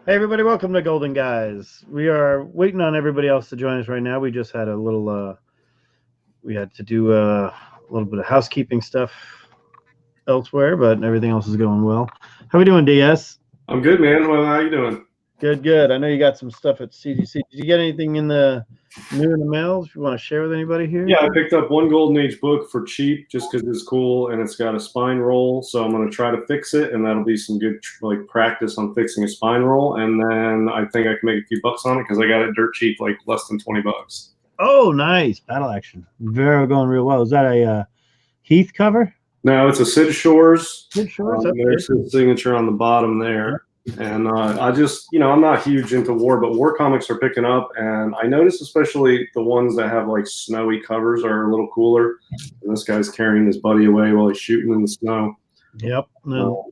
Hey everybody, welcome to Golden Guys. We are waiting on everybody else to join us right now. We just had a little we had to do a little bit of housekeeping stuff elsewhere, but everything else is going well. How we doing, DS? I'm good, man. Well, how you doing? Good, good. I know you got some stuff at CGC. Did you get anything in the new in the mail? If you want to share with anybody here? Yeah, I picked up one Golden Age book for cheap just because it's cool and it's got a spine roll. So I'm going to try to fix it, and that'll be some good like practice on fixing a spine roll. And then I think I can make a few bucks on it because I got it dirt cheap, like less than $20. Oh, nice. Battle action. Very going real well. Is that a Heath cover? Now it's a Sid Shores. Good shores. There's his signature on the bottom there. And I just, I'm not huge into war, but war comics are picking up. And I notice especially the ones that have like snowy covers are a little cooler. And this guy's carrying his buddy away while he's shooting in the snow. Yep. No,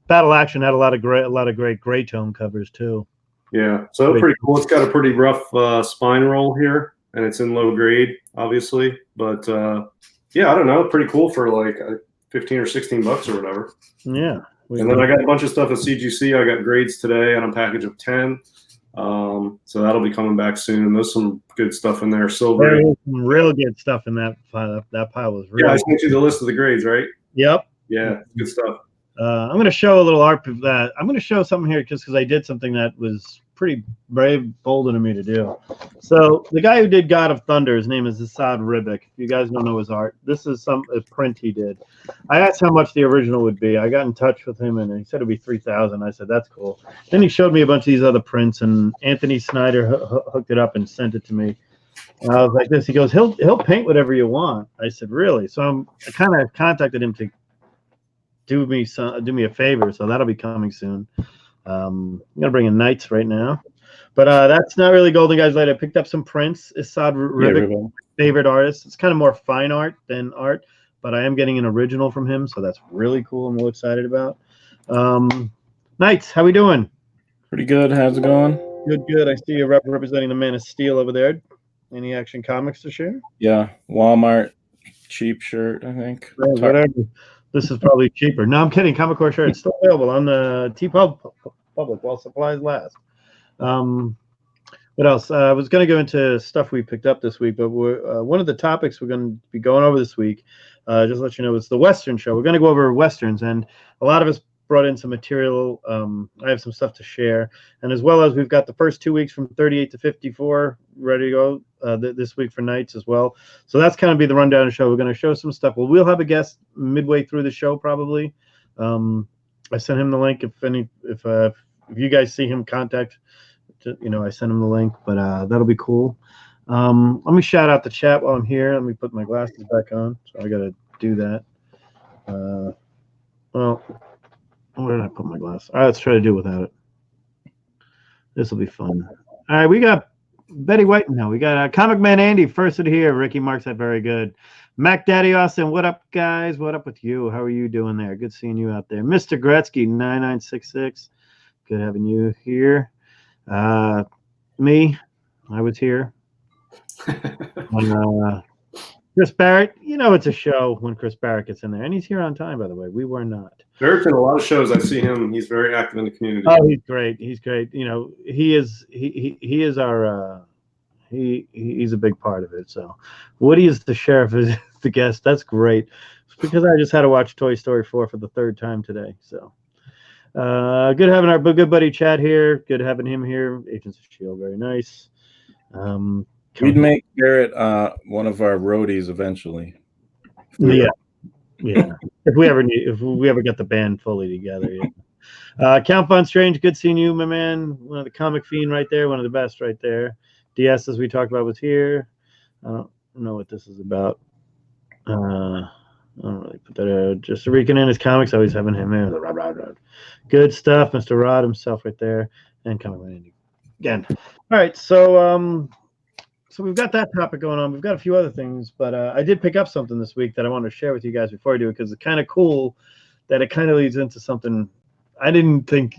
Battle Action had a lot of great gray tone covers too. Yeah, so pretty cool. It's got a pretty rough spine roll here, and it's in low grade, obviously. But yeah, I don't know, pretty cool for like 15 or 16 bucks or whatever. Yeah. And then I got a bunch of stuff at CGC. I got grades today on a package of 10. So that'll be coming back soon. And there's some good stuff in there. Silver. There is some real good stuff in that pile. That pile was really. Yeah, I sent you the list of the grades, right? Yep. Yeah, good stuff. I'm going to show a little art of that. I'm going to show something here just because I did something that was pretty brave, bold of me to do. So the guy who did God of Thunder, his name is Assad Ribic. If you guys don't know his art, this is a print he did. I asked how much the original would be. I got in touch with him, and he said it'd be $3,000. I said that's cool. Then he showed me a bunch of these other prints, and Anthony Snyder hooked it up and sent it to me. And I was like this. He goes, he'll paint whatever you want. I said, really? So I kind of contacted him to do me a favor, so that'll be coming soon. I'm gonna bring in Knights right now, but that's not really Golden Guys Light. I picked up some prints. Assad Ribic, favorite artist. It's kind of more fine art than art, but I am getting an original from him, so that's really cool. I'm real excited about. Knights, how we doing? Pretty good. How's it going? Good, good. I see you representing the Man of Steel over there. Any Action Comics to share? Yeah, Walmart cheap shirt, I think. Whatever. This is probably cheaper. No, I'm kidding. Comic Core shirt. It's still available on the TeePublic while supplies last. What else? I was going to go into stuff we picked up this week, but one of the topics we're going to be going over this week, just to let you know, is the Western show. We're going to go over Westerns, and a lot of us brought in some material. I have some stuff to share, and as well as we've got the first 2 weeks from 38 to 54 ready to go this week for Knights as well. So that's kind of be the rundown of the show. We're going to show some stuff. Well, we'll have a guest midway through the show probably. I sent him the link. If you guys see him, contact. I sent him the link, but that'll be cool. Let me shout out the chat while I'm here. Let me put my glasses back on. So I got to do that. Well, where did I put my glasses? All right, let's try to do it without it. This will be fun. All right, we got Betty White now. We got Comic Man Andy, first of the year. Ricky marks that very good. Mac Daddy Austin, what up, guys? What up with you? How are you doing there? Good seeing you out there. Mr. Gretzky, 9966. Good having you here. Me, I was here. Chris Barrett, it's a show when Chris Barrett gets in there. And he's here on time, by the way. We were not. Barrett's in a lot of shows. I see him. He's very active in the community. Oh, he's great. He's great. He is our he's a big part of it. So Woody is the sheriff is the guest. That's great. It's because I just had to watch Toy Story 4 for the third time today. So good having our good buddy Chad here. Good having him here. Agents of S.H.I.E.L.D. Very nice. We'd make Barrett one of our roadies eventually. Yeah. If we ever get the band fully together. Yeah. Count Von Strange, good seeing you, my man. One of the comic fiend right there, one of the best right there. DS, as we talked about, was here. I don't know what this is about. I don't really put that just Rican in his comics, always having him in. Good stuff, Mr. Rod himself right there, and Comic Man again. All right, so we've got that topic going on. We've got a few other things, but I did pick up something this week that I want to share with you guys before I do it because it's kind of cool that it kind of leads into something I didn't think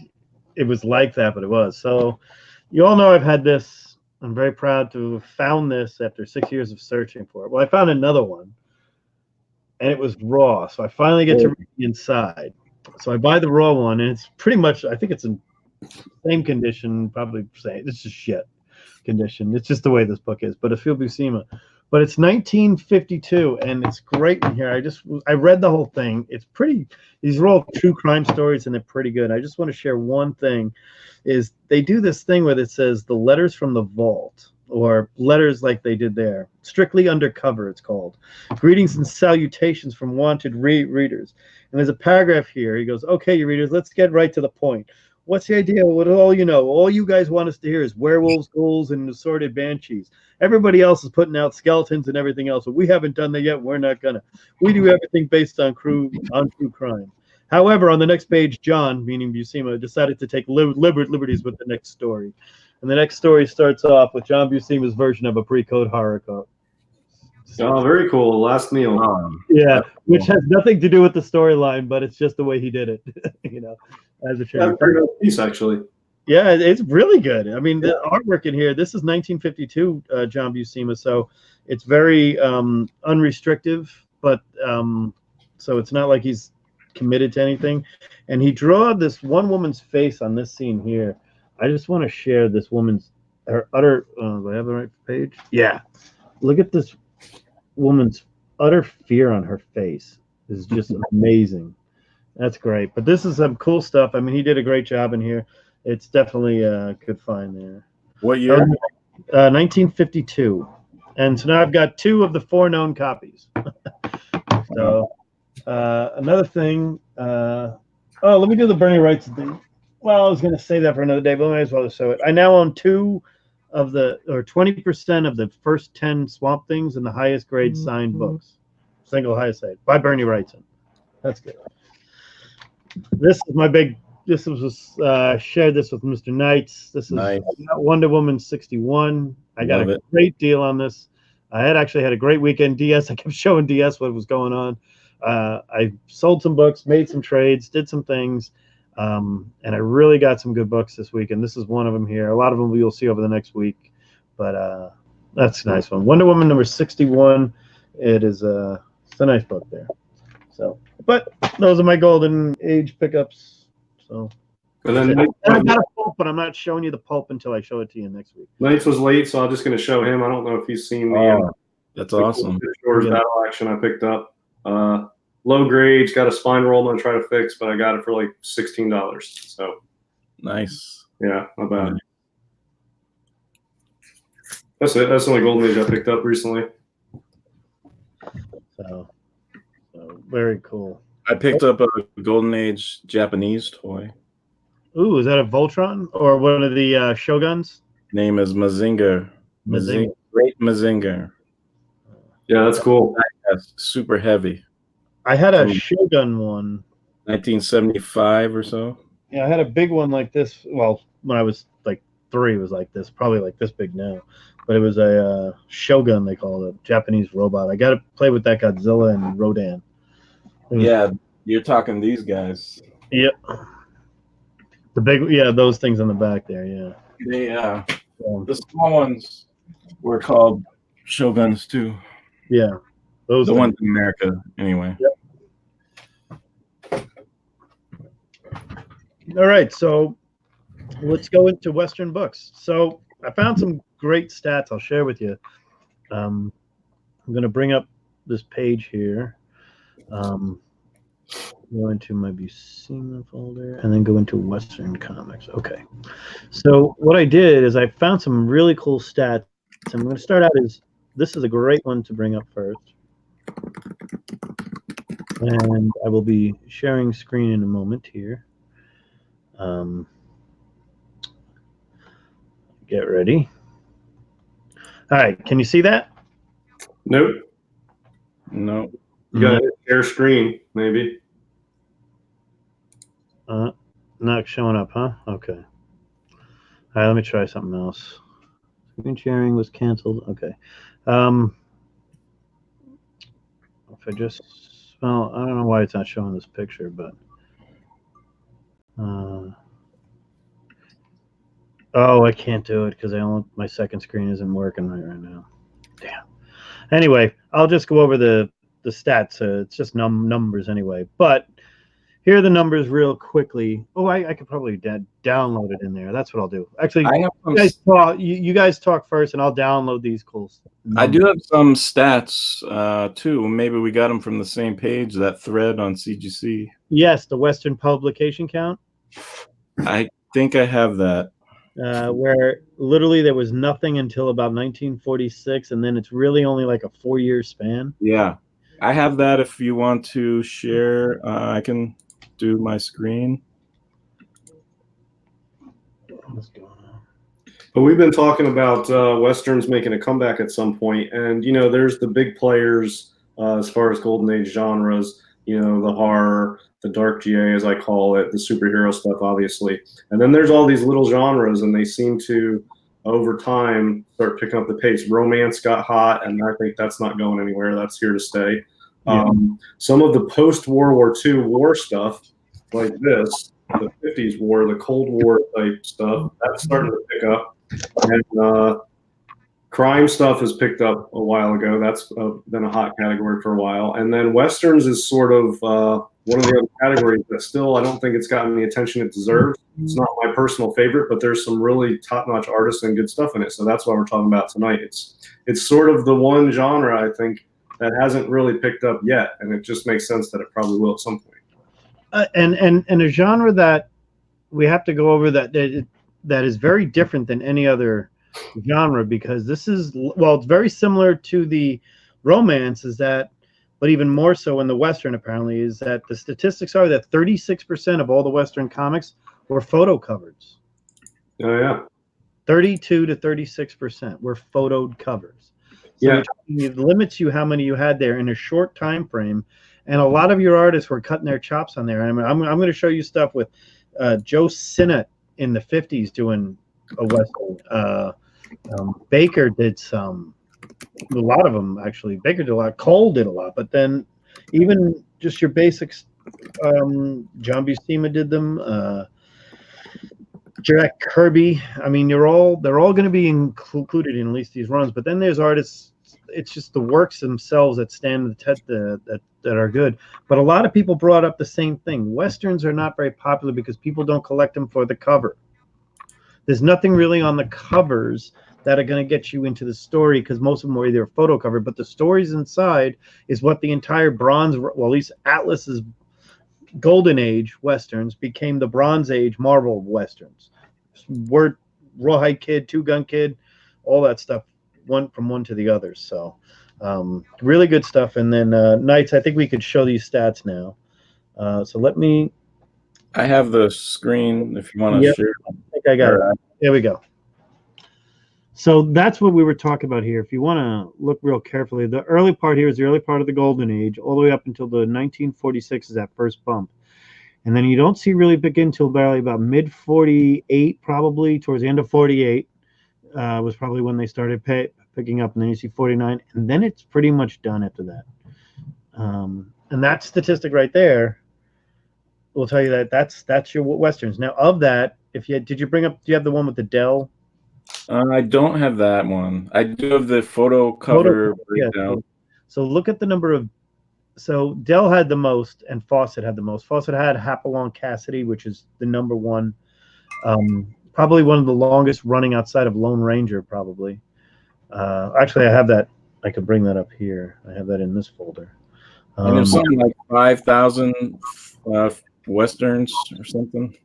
it was like that, but it was. So you all know I've had this. I'm very proud to have found this after 6 years of searching for it. Well, I found another one, and it was raw. So I finally get to read the inside. So I buy the raw one, and it's pretty much, I think it's same condition, probably say this is shit condition. It's just the way this book is, but it's Field Buscema. But it's 1952, and it's great in here. I read the whole thing. It's pretty. These are all true crime stories, and they're pretty good. I just want to share one thing, is they do this thing where it says the letters from the vault, or letters like they did there. Strictly Undercover, it's called. Greetings and salutations from wanted readers. And there's a paragraph here. He goes, okay, you readers, let's get right to the point. What's the idea? What all you know? All you guys want us to hear is werewolves, ghouls, and assorted banshees. Everybody else is putting out skeletons and everything else, but we haven't done that yet. We're not gonna. We do everything based on true crime. However, on the next page, John, meaning Buscema, decided to take liberties with the next story. And the next story starts off with John Buscema's version of a pre-code horror code. Oh, very cool. Last meal. Yeah, which has nothing to do with the storyline, but it's just the way he did it. As a That's a pretty good piece, actually. Yeah, it's really good. I mean, the artwork in here. This is 1952, John Buscema, so it's very unrestrictive, but so it's not like he's committed to anything. And he drew this one woman's face on this scene here. I just want to share this woman's her utter. Do I have the right page? Yeah, look at this woman's utter fear on her face. Is just amazing. That's great. But this is some cool stuff. I mean, he did a great job in here. It's definitely a good find there. What year? 1952. And so now I've got 2 of the 4 known copies. So another thing. Let me do the Bernie Wrightson thing. Well, I was going to say that for another day, but I might as well just show it. I now own 2 of the, or 20% of the first 10 Swamp Things in the highest grade signed books. Single highest grade by Bernie Wrightson. That's good. This is my big. This was shared this with Mr. Knights. This is nice. Wonder Woman 61. I got a great deal on this. I had a great weekend. DS. I kept showing DS what was going on. I sold some books, made some trades, did some things, and I really got some good books this week. And this is one of them here. A lot of them you'll see over the next week, but that's a nice one. Wonder Woman number 61. It is it's a nice book there. So, but those are my golden age pickups. So, and then I got a pulp, but I'm not showing you the pulp until I show it to you next week. Knights was late, so I'm just going to show him. I don't know if he's seen the that's awesome. Battle action I picked up. Low grade, got a spine roll I'm going to try to fix, but I got it for like $16. So nice. Yeah, not bad. That's it. That's the only golden age I picked up recently. So very cool. I picked up a Golden Age Japanese toy. Ooh, is that a Voltron or one of the Shoguns? Name is Mazinger. Great Mazinger. Yeah, that's cool. That's super heavy. I had a Shogun one. 1975 or so. Yeah, I had a big one like this. Well, when I was like 3, it was like this, probably like this big now. But it was a Shogun, they call it, Japanese robot. I got to play with that Godzilla and Rodan. Yeah, you're talking these guys. Yep. The big, those things on the back there, yeah. They, the small ones were called Shoguns too. Yeah, the ones in America, anyway. Yep. All right, so let's go into Western books. So I found some great stats I'll share with you. I'm going to bring up this page here. Go into my Buscema folder and then go into Western Comics. Okay. So what I did is I found some really cool stats. I'm going to start out this is a great one to bring up first. And I will be sharing screen in a moment here. Get ready. All right. Can you see that? Nope. No. You got to share screen, maybe. Not showing up, huh? Okay. All right, let me try something else. Screen sharing was canceled. Okay. If I just, well, I don't know why it's not showing this picture, but I can't do it because my second screen isn't working right now. Damn. Anyway, I'll just go over the stats. It's just numbers anyway. But here are the numbers real quickly. Oh, I could probably download it in there. That's what I'll do. Actually, I have some, you guys talk first, and I'll download these cool I numbers. do have some stats too. Maybe we got them from the same page, that thread on CGC. Yes, the Western publication count. I think I have that. Where literally there was nothing until about 1946, and then it's really only like a 4-year span. Yeah, I have that. If you want to share, I can do my screen. What's going on? But we've been talking about Westerns making a comeback at some point, and there's the big players as far as Golden Age genres. The horror, the dark GA, as I call it, the superhero stuff, obviously, and then there's all these little genres, and they seem to, over time, start picking up the pace. Romance got hot, and I think that's not going anywhere. That's here to stay. Yeah. Some of the post-World War II war stuff, like this, the 50s war, the Cold War type stuff, that's starting to pick up. And crime stuff has picked up a while ago. That's been a hot category for a while. And then Westerns is sort of one of the other categories that still I don't think it's gotten the attention it deserves. It's not my personal favorite, but there's some really top-notch artists and good stuff in it. So that's why we're talking about tonight. It's sort of the one genre, I think, that hasn't really picked up yet. And it just makes sense that it probably will at some point. And a genre that we have to go over that is very different than any other genre, because this is, well, it's very similar to the romance, but even more so in the Western, apparently, is that the statistics are that 36% of all the Western comics were photo covers. Oh, yeah. 32 to 36% were photoed covers. So it limits you how many you had there in a short time frame. And a lot of your artists were cutting their chops on there. I mean, I'm going to show you stuff with Joe Sinnott in the 50s doing a Western. Baker did a lot of them, actually. Baker did a lot. Cole did a lot. But then even just your basics, John Buscema did them. Jack Kirby. I mean, they're all going to be included in at least these runs. But then there's artists. It's just the works themselves that stand the test that are good. But a lot of people brought up the same thing. Westerns are not very popular because people don't collect them for the cover. There's nothing really on the covers that are going to get you into the story, because most of them are either a photo cover, but the stories inside is what the entire Bronze, well, at least Atlas's Golden Age Westerns became the Bronze Age Marvel Westerns. Word, Rawhide Kid, Two Gun Kid, all that stuff, one from one to the other. So really good stuff. And then Knights, I think we could show these stats now. So let me. I have the screen if you want to share. I think I got it. There we go. So that's what we were talking about here. If you want to look real carefully, the early part here is the early part of the Golden Age, all the way up until the 1946 is that first bump. And then you don't see really begin until barely about mid-48, probably, towards the end of 48 was probably when they started picking up. And then you see 49, and then it's pretty much done after that. And that statistic right there will tell you that that's your Westerns. Now, of that, did you bring up, do you have the one with the Dell? I don't have that one. I do have the photo cover breakdown. So look at the number of. So Dell had the most, and Fawcett had the most. Fawcett had Hapalong Cassidy, which is the number one, probably one of the longest running outside of Lone Ranger, probably. Actually, I have that. I could bring that up here. I have that in this folder. And there's something like 5,000 Westerns or something.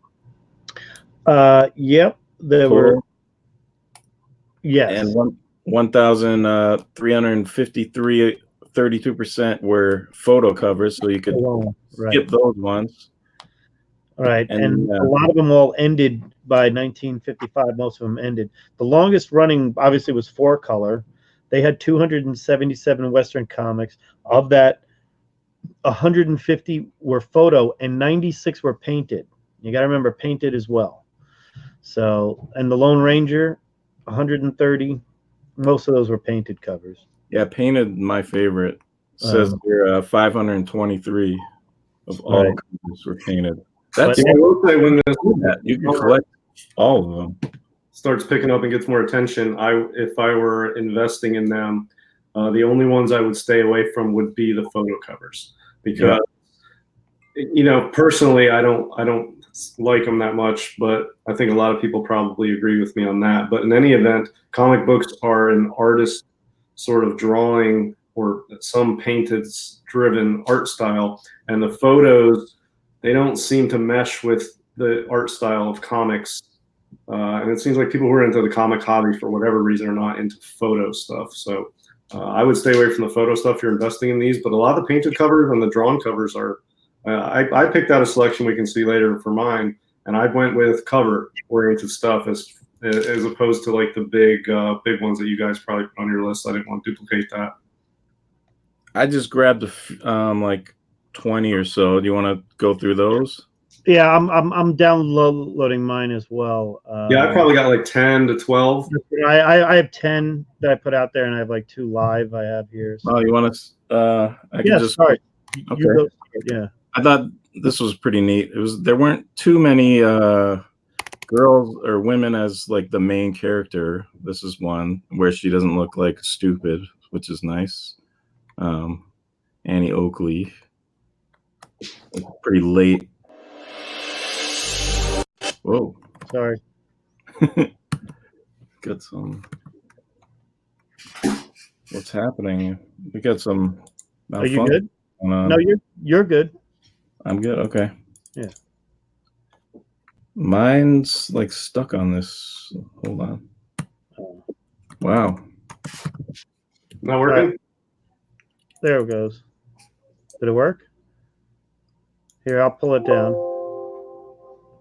Yep, there were. Yes. And 1,353, 32% were photo covers, so you could skip those ones. Right, and a lot of them all ended by 1955. Most of them ended. The longest running, obviously, was 4-color. They had 277 Western comics. Of that, 150 were photo, and 96 were painted. You got to remember, painted as well. So, and the Lone Ranger, 130. Most of those were painted covers. Yeah, painted, my favorite. Says there 523 of all covers were painted. That's you can collect all of them. Starts picking up and gets more attention. If I were investing in them, the only ones I would stay away from would be the photo covers, because you know, personally, I don't like them that much, but I think a lot of people probably agree with me on that. But in any event, comic books are an artist sort of drawing or some painted driven art style, and the photos, they don't seem to mesh with the art style of comics. And it seems like people who are into the comic hobby for whatever reason are not into photo stuff. So I would stay away from the photo stuff if you're investing in these. But a lot of the painted covers and the drawn covers are. I picked out a selection we can see later for mine, and I went with cover oriented stuff as opposed to like the big ones that you guys probably put on your list. I didn't want to duplicate that. I just grabbed like 20 or so. Do you want to go through those? Yeah, I'm downloading mine as well. Yeah, I probably got like 10 to 12. I have 10 that I put out there, and I have like 2 live I have here. So. Oh, you want to? I can just. Sorry. Okay. You go, yeah. I thought this was pretty neat. There weren't too many girls or women as like the main character. This is one where she doesn't look like stupid, which is nice. Annie Oakley. Pretty late. Whoa. Sorry. Got some. What's happening? We got some. Are you good? No, you're good. I'm good. Okay. Yeah. Mine's like stuck on this. Hold on. Wow. Not working? Right. There it goes. Did it work? Here, I'll pull it down.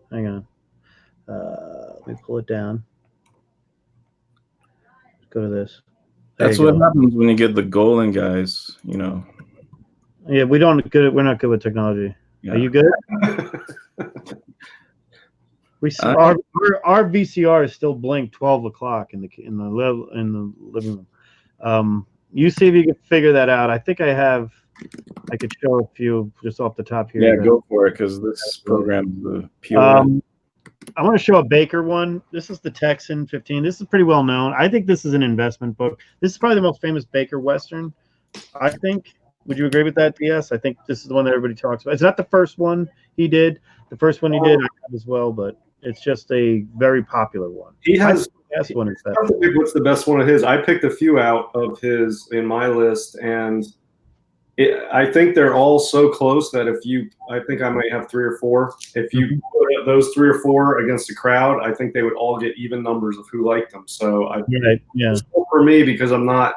Hang on. Let me pull it down. Let's go to this. That's what happens when you get the golden guys, you know. Yeah, we're not good with technology. Yeah. Are you good? Our VCR is still blinked 12 o'clock in the living room. You see if you can figure that out. I think I could show a few just off the top here. Yeah, go for it, because this program is the pure. I want to show a Baker one. This is the Texan 15. This is pretty well known. I think this is an investment book. This is probably the most famous Baker Western, I think. Would you agree with that, DS? I think this is the one that everybody talks about. It's not the first one he did. The first one he did I have as well, but it's just a very popular one. He has best one. What's the best one of his? I picked a few out of his in my list, and I think they're all so close that I think I might have 3 or 4. If you put those 3 or 4 against a crowd, I think they would all get even numbers of who liked them. So for me, because I'm not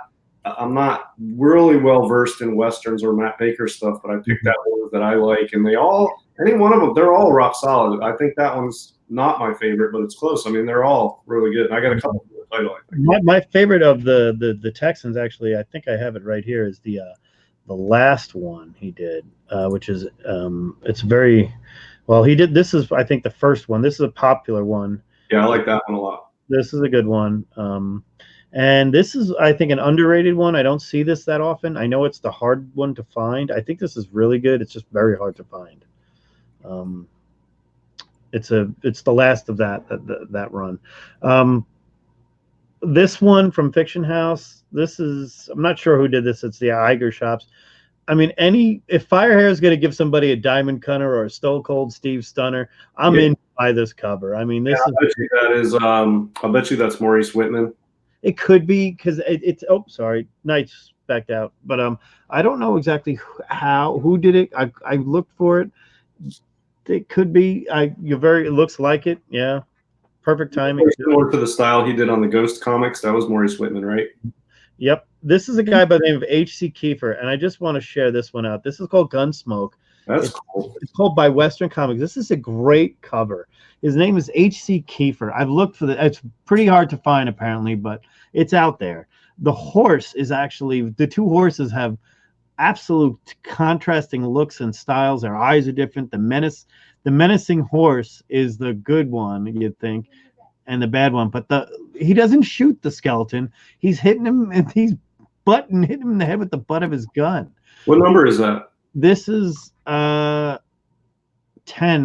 really well versed in westerns or Matt Baker stuff, but I picked out ones that I like, and any one of them, they're all rock solid. I think that one's not my favorite, but it's close. I mean, they're all really good. And I got a couple of the title, I think. My favorite of the Texans, actually, I think I have it right here, is the last one he did, which is it's very well. He did. This is, I think, the first one. This is a popular one. Yeah, I like that one a lot. This is a good one. And this is, I think, an underrated one. I don't see this that often. I know it's the hard one to find. I think this is really good. It's just very hard to find. It's the last of that run. This one from Fiction House. This is, I'm not sure who did this. It's the Iger Shops. I mean, if Firehair is going to give somebody a Diamond Cutter or a Stone Cold Steve Stunner, I'm in by this cover. I mean, this is. I bet you that's Maurice Whitman. It could be, because it's. Oh, sorry, Knight's backed out. But I don't know exactly who did it. I looked for it. It could be. It looks like it. Yeah, perfect timing. Similar to the style he did on the Ghost comics. That was Maurice Whitman, right? Yep. This is a guy by the name of H.C. Kiefer, and I just want to share this one out. This is called Gunsmoke. That's cool. It's called by Western Comics. This is a great cover. His name is H.C. Kiefer. I've looked for it's pretty hard to find, apparently, but it's out there. The horse is actually, the 2 horses have absolute contrasting looks and styles. Their eyes are different. The menacing horse is the good one, you'd think, and the bad one. But he doesn't shoot the skeleton. He's hitting him, and hitting him in the head with the butt of his gun. What number is that? This is 10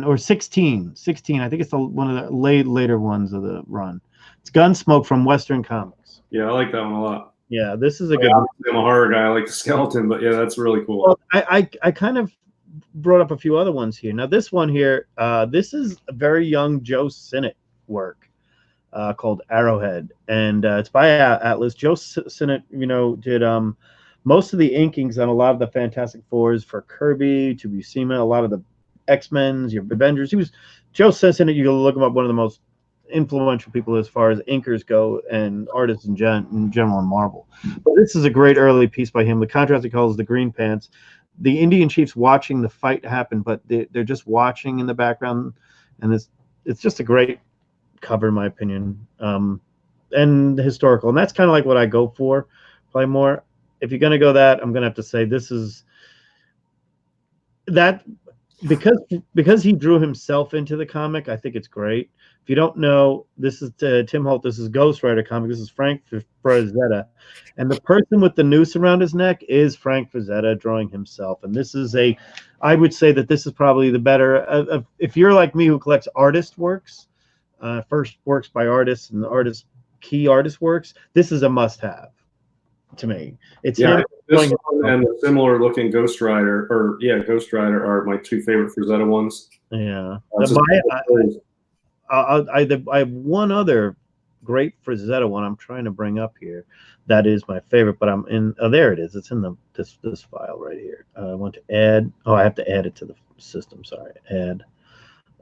or 16. 16. I think it's one of the later ones of the run. It's Gunsmoke from Western Comics. Yeah, I like that one a lot. Yeah, this is a good one. I'm a horror guy. I like the skeleton, but yeah, that's really cool. Well, I kind of brought up a few other ones here. Now, this one here, this is a very young Joe Sinnott work called Arrowhead, and it's by Atlas. Joe Sinnott, did most of the inkings on a lot of the Fantastic Fours for Kirby, to Buscema, a lot of the X-Men's, your Avengers. Joe Sinnott, you can look him up, one of the most influential people as far as inkers go and artists in general in Marvel. But this is a great early piece by him. The contrast he calls the Green Pants. The Indian Chiefs watching the fight happen, but they're just watching in the background, and it's just a great cover in my opinion, and historical, and that's kind of like what I go for. Probably more, if you're going to go that, I'm going to have to say this is that, because he drew himself into the comic. I think it's great. If you don't know, this is Tim Holt. This is Ghost Rider comic. This is Frank Frazetta, and the person with the noose around his neck is Frank Frazetta drawing himself. And this is I would say that this is probably the better if you're like me who collects artist works, first works by artists and the key artist works. This is a must-have to me. It's him. This one and the similar looking Ghost Rider, Ghost Rider are my two favorite Frazetta ones. Yeah. I have one other great Frazetta one I'm trying to bring up here. That is my favorite, but I'm in. Oh, there it is. It's in this file right here. I want to add. Oh, I have to add it to the system. Sorry. Add,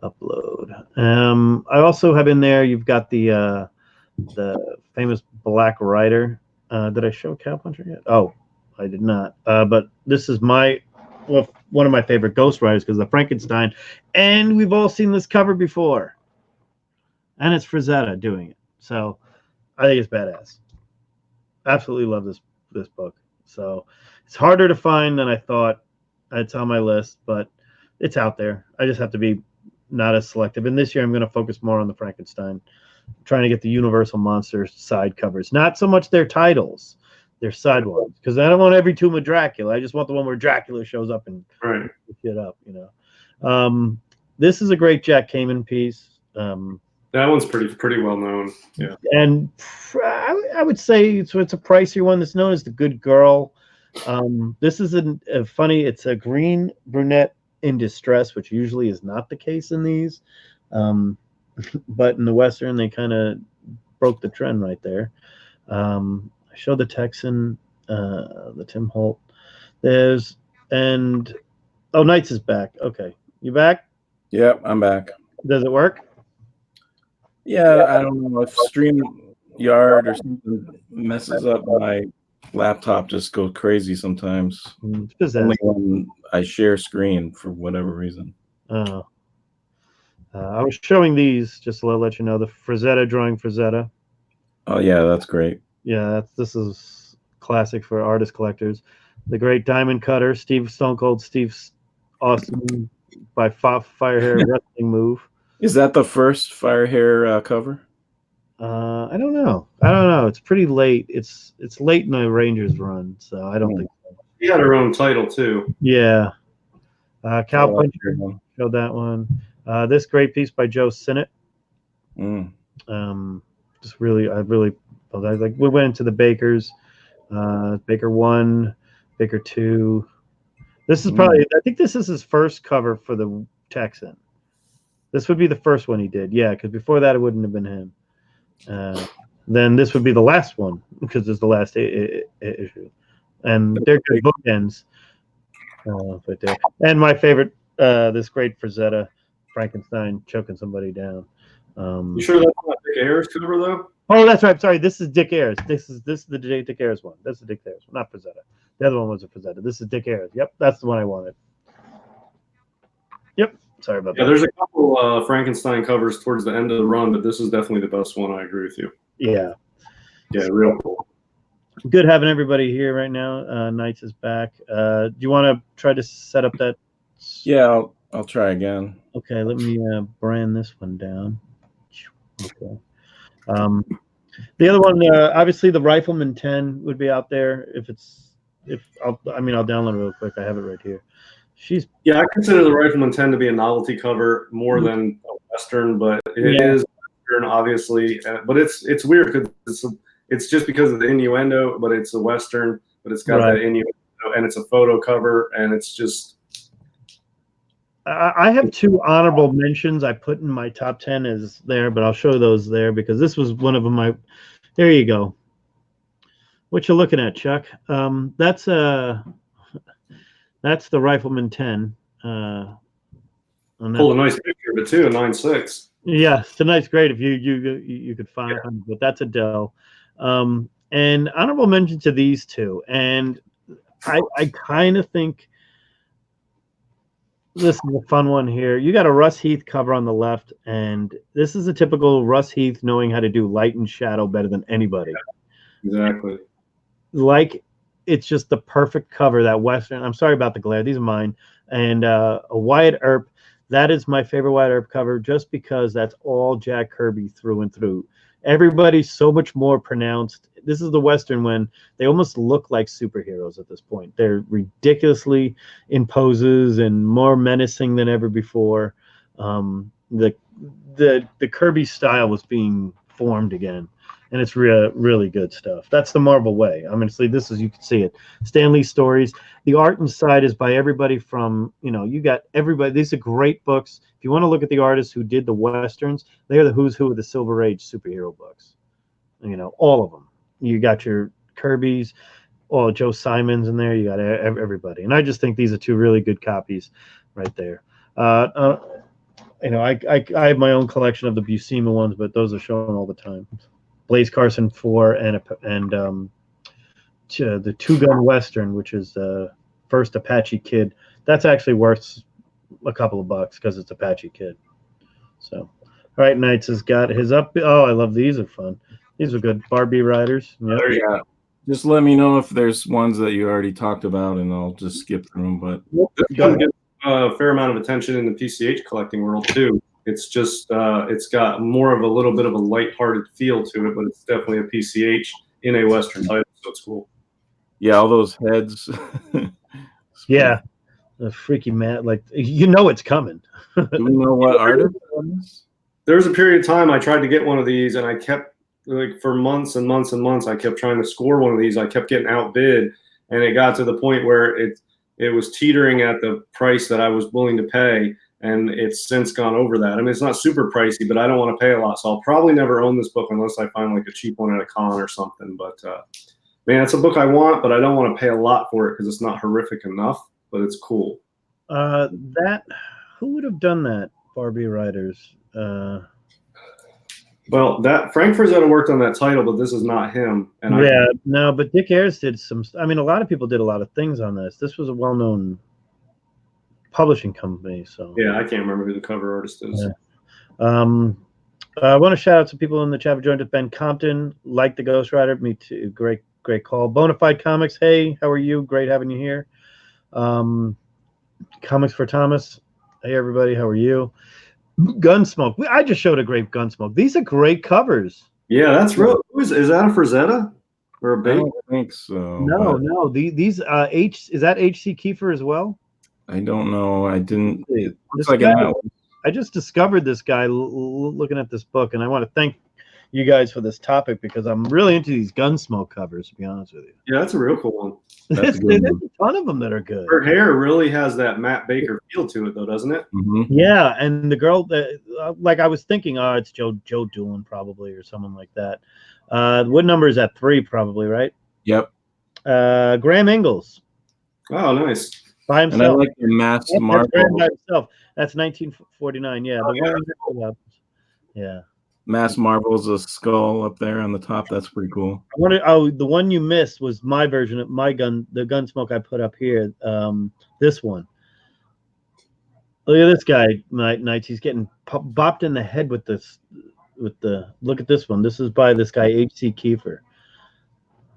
upload. I also have in there. You've got the famous Black Rider. Did I show Cowpuncher yet? Oh, I did not. But this is one of my favorite Ghost Riders because the Frankenstein, and we've all seen this cover before. And it's Frazetta doing it. So I think it's badass. Absolutely love this book. So it's harder to find than I thought. It's on my list, but it's out there. I just have to be not as selective. And this year I'm going to focus more on the Frankenstein. I'm trying to get the Universal Monster side covers. Not so much their titles, their side ones. Because I don't want every tomb of Dracula. I just want the one where Dracula shows up and shit up, This is a great Jack Kamen piece. That one's pretty well known. Yeah. And I would say it's a pricier one that's known as the Good Girl. This is a funny, it's a green brunette in distress, which usually is not the case in these. But in the Western, they kind of broke the trend right there. I showed the Texan, the Tim Holt. Knights is back. Okay. You back? Yep, I'm back. Does it work? Yeah, I don't know if StreamYard or something messes up my laptop, just goes crazy sometimes. Only when I share screen for whatever reason. I was showing these just to let you know, the Frazetta drawing Frazetta. Oh yeah, that's great. Yeah, this is classic for artist collectors. The great Diamond Cutter, Stone Cold Steve Austin by Firehair Wrestling Move. Is that the first Firehair cover? I don't know. It's pretty late. It's late in the Rangers run, so I don't think so. She had her own title too. Yeah. Cowpuncher showed that one. This great piece by Joe Sinnott. Just really, we went into the Bakers. Baker 1, Baker 2. This is probably, I think this is his first cover for the Texan. This would be the first one he did, yeah, because before that it wouldn't have been him. Then this would be the last one because it's the last issue, and they're good bookends. And my favorite, this great Frazetta, Frankenstein choking somebody down. You sure that's not Dick Ayers cover though? Oh, that's right. Sorry, this is Dick Ayers. This is the Dick Ayers one. That's the Dick Ayers one, not Frazetta. The other one was a Frazetta. This is Dick Ayers. Yep, that's the one I wanted. Yep. Sorry about that. Yeah, there's a couple Frankenstein covers towards the end of the run, but this is definitely the best one. I agree with you. Yeah. Yeah, real cool. Good having everybody here right now. Knights is back. Do you want to try to set up that? Yeah, I'll try again. Okay, let me brand this one down. Okay. The other one, obviously, the Rifleman 10 would be out there. I'll download it real quick. I have it right here. I consider the Rifleman 10 to be a novelty cover more than a Western, but it is Western, obviously. But it's weird because it's just because of the innuendo, but it's a Western, but it's got that innuendo, and it's a photo cover, and it's just I have two honorable mentions I put in my top 10 as there, but I'll show those there because this was one of them. There you go. What you looking at, Chuck? That's the Rifleman 10. Pulled a nice picture of it too, a 9.6. Yeah, tonight's great if you could find it, but that's a Dell. And honorable mention to these two, and I kind of think this is a fun one here. You got a Russ Heath cover on the left, and this is a typical Russ Heath knowing how to do light and shadow better than anybody. Exactly. Like, it's just the perfect cover, that Western. I'm sorry about the glare. These are mine. And a Wyatt Earp. That is my favorite Wyatt Earp cover just because that's all Jack Kirby through and through. Everybody's so much more pronounced. This is the Western when they almost look like superheroes at this point. They're ridiculously in poses and more menacing than ever before. The Kirby style was being formed again, and it's really good stuff. That's the Marvel way. Honestly, this is, you can see it. Stan Lee stories. The art inside is by everybody from, you got everybody. These are great books. If you want to look at the artists who did the Westerns, they are the who's who of the Silver Age superhero books. All of them. You got your Kirby's, Joe Simons in there. You got everybody. And I just think these are two really good copies right there. I have my own collection of the Buscema ones, but those are shown all the time. Blaze Carson 4 and the two-gun Western, which is the first Apache Kid. That's actually worth a couple of bucks because it's Apache Kid. So, all right, Knights has got his up. Oh, I love these. Are fun. These are good. Barbie Riders. Yep. Yeah. Just let me know if there's ones that you already talked about, and I'll just skip through them. But this one gets a fair amount of attention in the PCH collecting world too. It's just it's got more of a little bit of a lighthearted feel to it, but it's definitely a PCH in a Western title, so it's cool. Yeah, all those heads. Yeah, the freaky man, like it's coming. Do we know what artist? There was a period of time I tried to get one of these, and I kept, like, for months and months and months, I kept trying to score one of these. I kept getting outbid, and it got to the point where it was teetering at the price that I was willing to pay, and it's since gone over that. I mean, it's not super pricey, but I don't want to pay a lot, so I'll probably never own this book unless I find like a cheap one at a con or something. But man, it's a book I want, but I don't want to pay a lot for it because it's not horrific enough, but it's cool. Who would have done that? Barbie Riders. Well, that Frank Frazetta worked on that title, but this is not him. And no, but Dick Ayers did some. I mean, a lot of people did a lot of things on this. This was a well-known publishing company. So yeah, I can't remember who the cover artist is. Yeah. I want to shout out to people in the chat who joined us. Ben Compton, like the Ghost Rider. Me too. Great call. Bonafide Comics. Hey, how are you? Great having you here. Comics for Thomas. Hey, everybody. How are you? Gunsmoke. I just showed a great Gunsmoke. These are great covers. Yeah, that's real. Is that a Frazetta or a bait? I don't think so. No. These is that H.C. Kiefer as well? I don't know. I didn't. It looks like I just discovered this guy looking at this book, and I want to thank you guys for this topic because I'm really into these Gunsmoke covers, to be honest with you. Yeah, that's a real cool one. There's a ton of them that are good. Her hair really has that Matt Baker feel to it, though, doesn't it? Mm-hmm. Yeah, and the girl, like I was thinking, it's Joe Doolin probably or someone like that. What number is that? 3 probably, right? Yep. Graham Ingalls. Oh, nice. By himself. And I like the masked Marvel. By himself. That's 1949. Yeah. Yeah. Mass Marvel's a skull up there on the top. That's pretty cool. The one you missed was my version of my gun, the Gunsmoke I put up here. This one. Look at this guy, Knights. He's getting bopped in the head with this. Look at this one. This is by this guy H.C. Kiefer.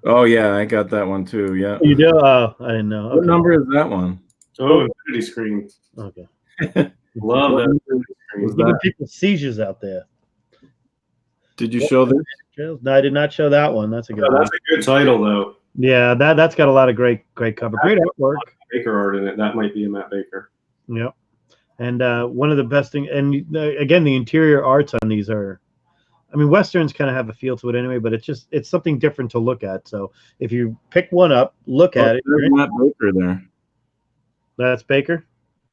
Oh yeah, I got that one too. Yeah. You do? Oh, I didn't know. Okay. What number is that one? Oh, Infinity Screen. Okay. Love that. Giving people seizures out there. Did you show this? No, I did not show that one. That's a good. That's a good title, though. Yeah, that's got a lot of great cover, great artwork. Baker art in it. That might be a Matt Baker. Yep. And one of the best things, and again, the interior arts on these are, I mean, Westerns kind of have a feel to it anyway, but it's something different to look at. So if you pick one up, look at it. There's Matt Baker there. That's Baker?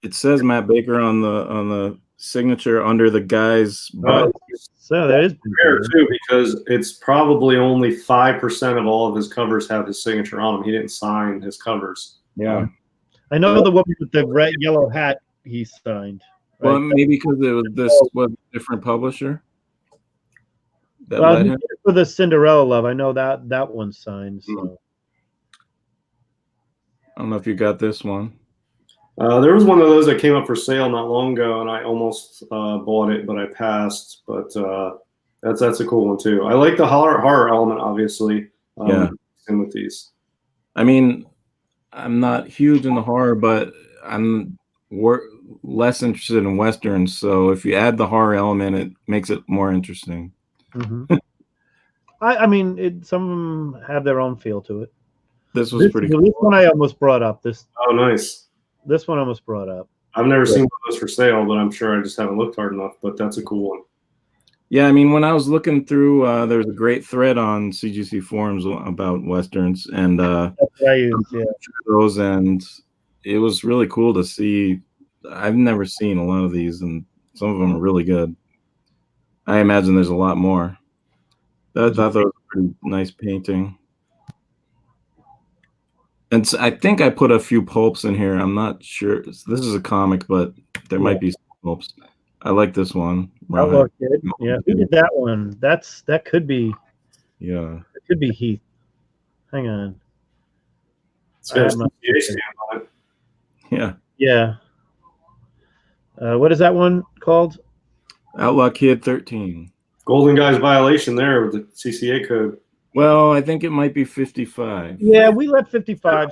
It says Matt Baker on the signature under the guy's butt. So that is rare too, because it's probably only 5% of all of his covers have his signature on them. He didn't sign his covers. Yeah. I know the woman with the red yellow hat he signed. Right? Well, maybe because this was a different publisher. That Well, led he him. did it for the Cinderella Love. I know that one's signed. So. I don't know if you got this one. There was one of those that came up for sale not long ago, and I almost bought it, but I passed. But that's a cool one too. I like the horror element, obviously. Yeah. In with these. I mean, I'm not huge in the horror, but I'm less interested in westerns. So if you add the horror element, it makes it more interesting. Mm-hmm. I mean, some of them have their own feel to it. This was pretty cool. This one I almost brought up. Oh, nice. This one almost brought up. I've never seen those for sale, but I'm sure I just haven't looked hard enough. But that's a cool one. Yeah, I mean, when I was looking through, there was a great thread on CGC forums about westerns, and that's what I used, those, and it was really cool to see. I've never seen a lot of these, and some of them are really good. I imagine there's a lot more. I thought that was a pretty nice painting. And so I think I put a few pulps in here. I'm not sure. This is a comic, but there might be some pulps. I like this one. Outlaw Kid. Yeah, who did that one? That could be. Yeah. It could be Heath. Hang on. Yeah. Yeah. What is that one called? Outlaw Kid 13. Golden Guy's violation there with the CCA code. Well, I think it might be 55. Yeah, we let 55.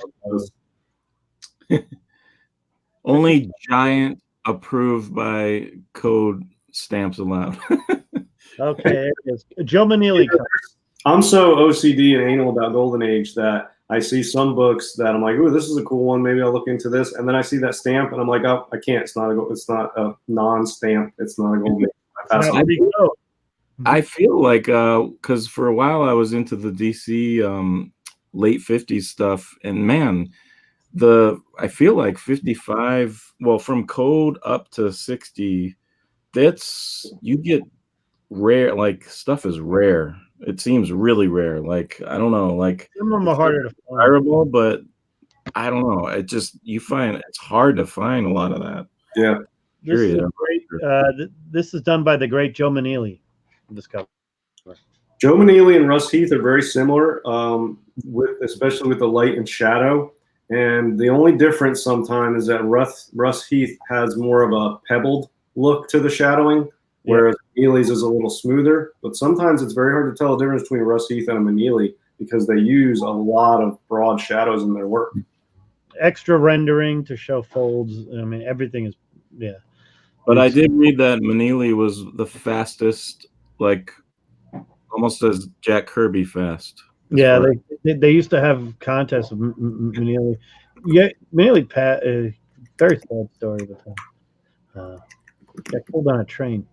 Only giant approved by code stamps allowed. Okay, there it is. Joe Manili. I'm so OCD and anal about Golden Age that I see some books that I'm like, "Ooh, this is a cool one. Maybe I'll look into this." And then I see that stamp, and I'm like, "Oh, I can't. It's not a non-stamp. It's not a Golden Age." I feel like because for a while I was into the DC late 50s stuff, and man, I feel like 55, well, from code up to 60, you get rare, like stuff is rare. It seems really rare. Like, I don't know, like some of them are harder to find. Desirable, but I don't know. It just, you find it's hard to find a lot of that. Yeah. This is done by the great Joe Manili. This cover. Joe Manili and Russ Heath are very similar, especially with the light and shadow. And the only difference sometimes is that Russ Heath has more of a pebbled look to the shadowing, whereas Manili's is a little smoother. But sometimes it's very hard to tell the difference between a Russ Heath and a Manili because they use a lot of broad shadows in their work. Extra rendering to show folds. I mean, everything is, But I did read that Manili was the fastest, like almost as Jack Kirby fast. Yeah, they used to have contests with Manili. Yeah, Manili, very sad story with him. Got pulled on a train.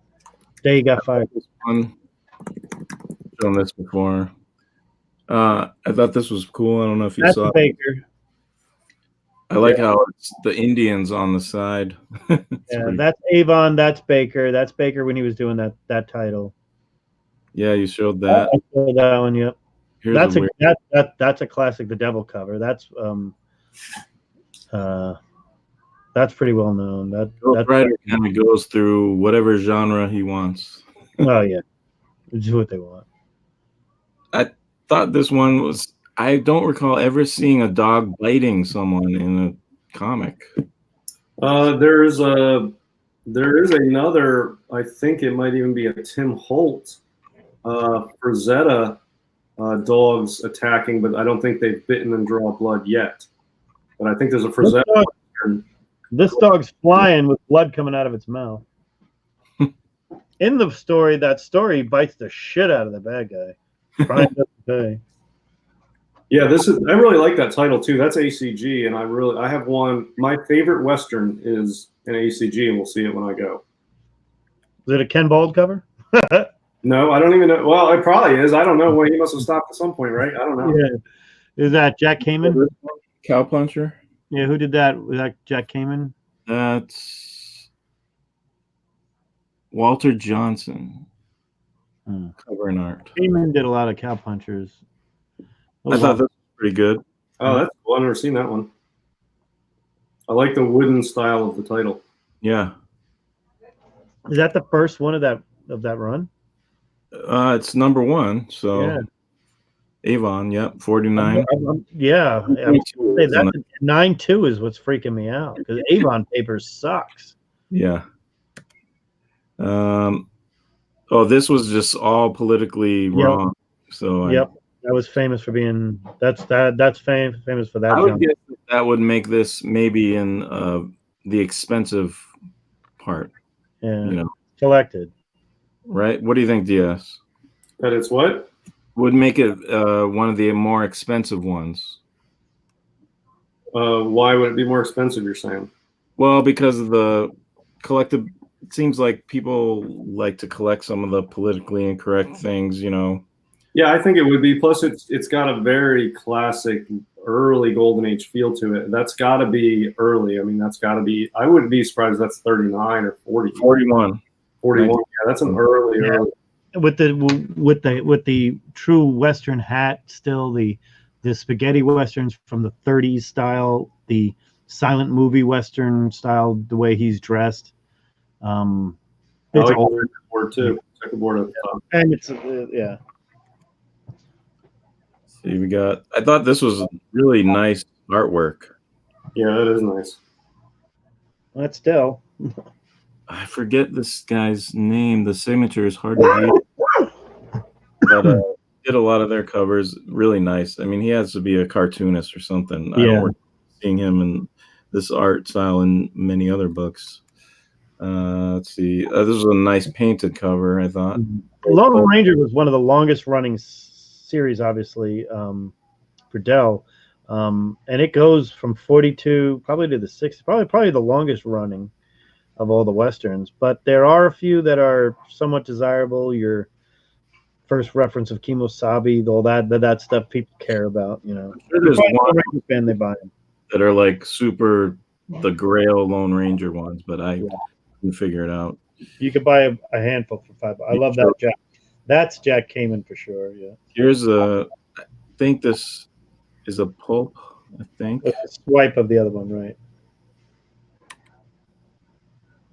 Day he got fired. Shown this before. I thought this was cool. I don't know if you saw Baker. I like how it's the Indians on the side. That's Avon. That's Baker. That's Baker when he was doing that title. Yeah, you showed that. I showed that one. Yep. Here's That's a classic. The Devil cover. That's pretty well known. That writer kind of goes through whatever genre he wants. Oh yeah, do what they want. I thought this one was. I don't recall ever seeing a dog biting someone in a comic. There is another. I think it might even be a Tim Holt Frazetta dogs attacking, but I don't think they've bitten and draw blood yet. But I think there's a Frazetta. This dog's flying with blood coming out of its mouth. In the story, bites the shit out of the bad guy. Brian doesn't pay. Yeah, I really like that title too. That's ACG, and I have one. My favorite Western is an ACG, and we'll see it when I go. Is it a Ken Bald cover? No, I don't even know. Well, it probably is. I don't know. Well, he must have stopped at some point, right? I don't know. Yeah. Is that Jack Kamen? Cowpuncher? Yeah, who did that? Was that Jack Kamen? That's Walter Johnson. Cover and art. Freeman did a lot of Cowpunchers. I thought that was pretty good. Oh, that's cool. I've never seen that one. I like the wooden style of the title. Yeah. Is that the first one of that run? It's number 1. So Yeah. Avon, yep, 49. Yeah. 9.2 is what's freaking me out because Avon paper sucks. Yeah. Oh, this was just all politically wrong. So that was famous for being that's famous for that. I would guess that would make this maybe in the expensive part. Yeah. You know, collected. Right? What do you think, DS? That it's what? Would make it one of the more expensive ones. Why would it be more expensive, you're saying? Well, because of the collective. It seems like people like to collect some of the politically incorrect things, you know. Yeah, I think it would be. Plus, it's got a very classic early Golden Age feel to it. That's got to be early. I mean, that's got to be. I wouldn't be surprised if that's 39 or 40. 41. 41. Yeah, that's an early. With the true Western hat, still the spaghetti westerns from the 30s style, the silent movie Western style, the way he's dressed. It's like older board too. Checkerboard at the top. And it's yeah. See, we got. I thought this was really nice artwork. Yeah, it is nice. That's still. I forget this guy's name. The signature is hard to read. But did a lot of their covers. Really nice. I mean, he has to be a cartoonist or something. Yeah. I don't remember seeing him in this art style in many other books. Let's see. This was a nice painted cover, I thought. Lone Ranger was one of the longest running series, obviously, for Dell. And it goes from 42 probably to the 60s, probably the longest running of all the Westerns. But there are a few that are somewhat desirable. Your first reference of Kemosabe, all that stuff people care about, you know. I'm sure there's one fan, they buy them. That are like super the Grail Lone Ranger ones, but I can figure it out. You could buy a handful for $5. I love that Jack. That's Jack Kamen for sure. Yeah. Here's I think this is a pulp. I think with the swipe of the other one, right?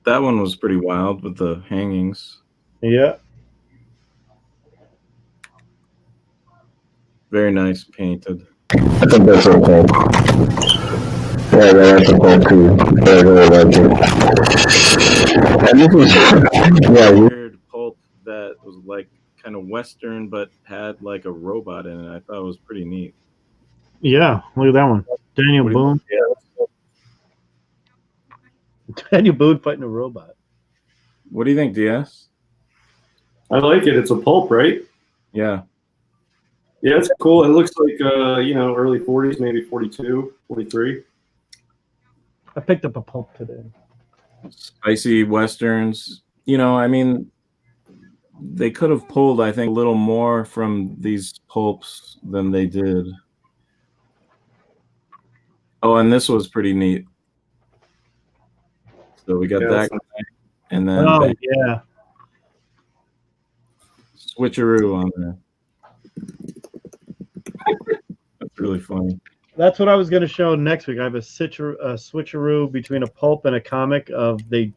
That one was pretty wild with the hangings. Yeah. Very nice painted. I think that's a pulp. Yeah, that's a pulp too. I really like it. And this is weird pulp that was like kind of Western, but had like a robot in it. I thought it was pretty neat. Yeah, look at that one. Daniel Boone. Yeah. Daniel Boone fighting a robot. What do you think, DS? I like it. It's a pulp, right? Yeah. Yeah, it's cool. It looks like, early 40s, maybe 42, 43. I picked up a pulp today. Spicy Westerns. You know, I mean, they could have pulled, I think, a little more from these pulps than they did. Oh, and this was pretty neat. So we got that guy, and then switcheroo on there. That's really funny. That's what I was going to show next week. I have a switcheroo between a pulp and a comic of they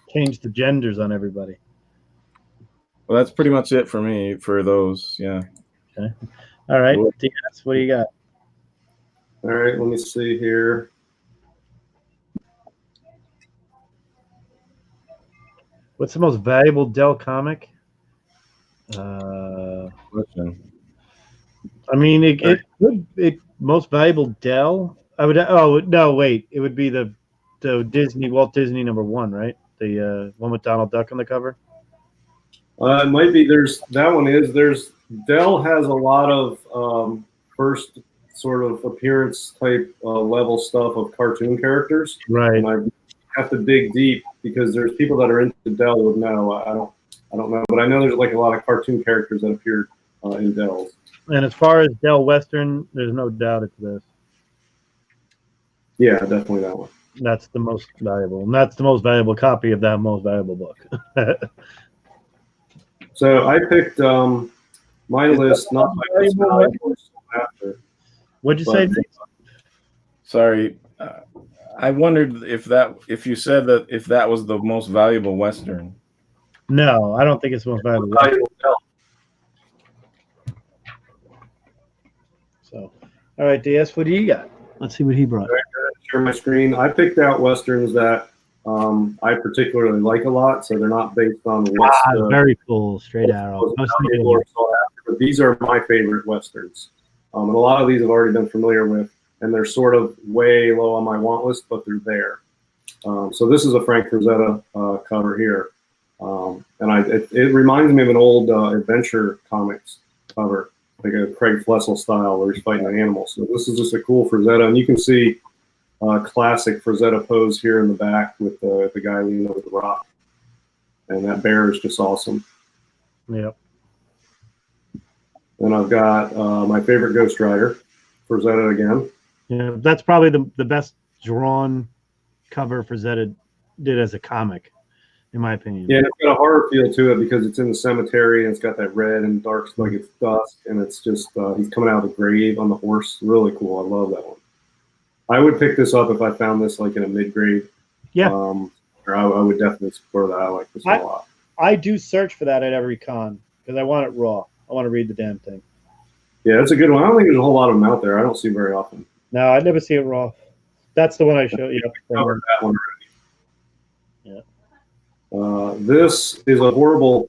changed the genders on everybody. Well, that's pretty much it for me for those. Yeah. Okay. All right. Cool. DS, what do you got? All right. Let me see here. What's the most valuable Dell comic? I mean, it most valuable Dell. I would. Oh no, wait. It would be the Walt Disney #1, right? The one with Donald Duck on the cover. It might be. There's Dell has a lot of first sort of appearance type level stuff of cartoon characters. Right. And I have to dig deep because there's people that are into Dell would know. I don't know, but I know there's like a lot of cartoon characters that appeared in Dells. And as far as Dell Western, there's no doubt it's this. Yeah, definitely that one. that's the most valuable, and that's the most valuable copy of that most valuable book. So I picked my list, not my most valuable after. What'd you say? Nick? Sorry, I wondered if you said that if that was the most valuable Western. No, I don't think it's the most valuable. So, all right, DS, what do you got? Let's see what he brought. Share my screen. I picked out Westerns that I particularly like a lot, so they're not based on what's very cool, straight arrow. But these are my favorite Westerns. And a lot of these I've already been familiar with, and they're sort of way low on my want list, but they're there. So this is a Frank Frazetta cover here. And it reminds me of an old adventure comics cover, like a Craig Flessel style where he's fighting an animal. So this is just a cool Frazetta, and you can see classic Frazetta pose here in the back with the guy leaning over the rock. And that bear is just awesome. Yep. Then I've got my favorite Ghost Rider, Frazetta again. Yeah, that's probably the best drawn cover Frazetta did as a comic, in my opinion. Yeah, it's got a horror feel to it because it's in the cemetery and it's got that red and dark, like it's dusk, and it's just he's coming out of the grave on the horse. Really cool. I love that one. I would pick this up if I found this like in a mid-grade. Yeah. Or I would definitely support that. I like this a lot. I do search for that at every con because I want it raw. I want to read the damn thing. Yeah, it's a good one. I don't think there's a whole lot of them out there. I don't see very often. No, I never see it raw. That's the one I showed you. Covered that one already. Yeah. This is a horrible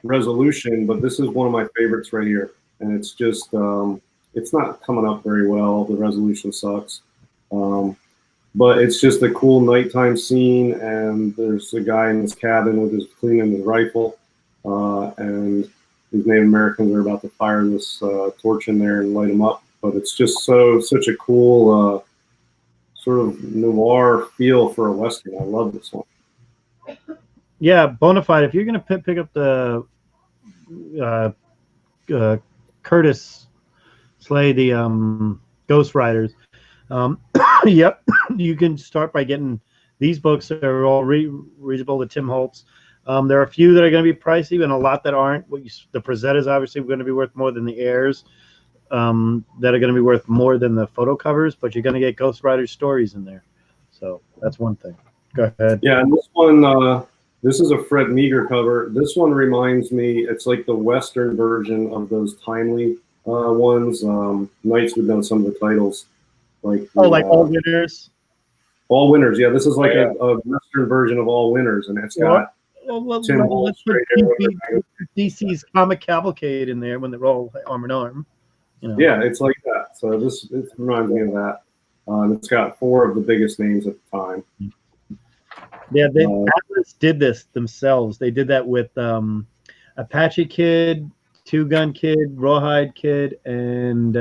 resolution, but this is one of my favorites right here. And it's just, it's not coming up very well. The resolution sucks. But it's just a cool nighttime scene, and there's a guy in his cabin with his cleaning his rifle, and these Native Americans are about to fire this torch in there and light them up. But it's just such a cool sort of noir feel for a Western. I love this one. Yeah, Bonafide, if you're going to pick up the Curtis Slay, the Ghost Riders, yep, you can start by getting these books. They're all readable, the Tim Holtz. There are a few that are going to be pricey and a lot that aren't. The Frazettas obviously going to be worth more than the Airs, that are going to be worth more than the photo covers, but you're going to get Ghost Rider stories in there. So that's one thing. Go ahead. Yeah, and this one, this is a Fred Meagher cover. This one reminds me, it's like the Western version of those timely ones. Knights would know some of the titles. Like All Winners? All Winners, yeah. This is like a Western version of All Winners, and it's got Tim Holtz let's put DC's Comic Cavalcade in there when they're all arm in arm. You know. Yeah, it's like that. So it reminds me of that. It's got 4 of the biggest names at the time. Yeah, Atlas did this themselves. They did that with Apache Kid, Two Gun Kid, Rawhide Kid, and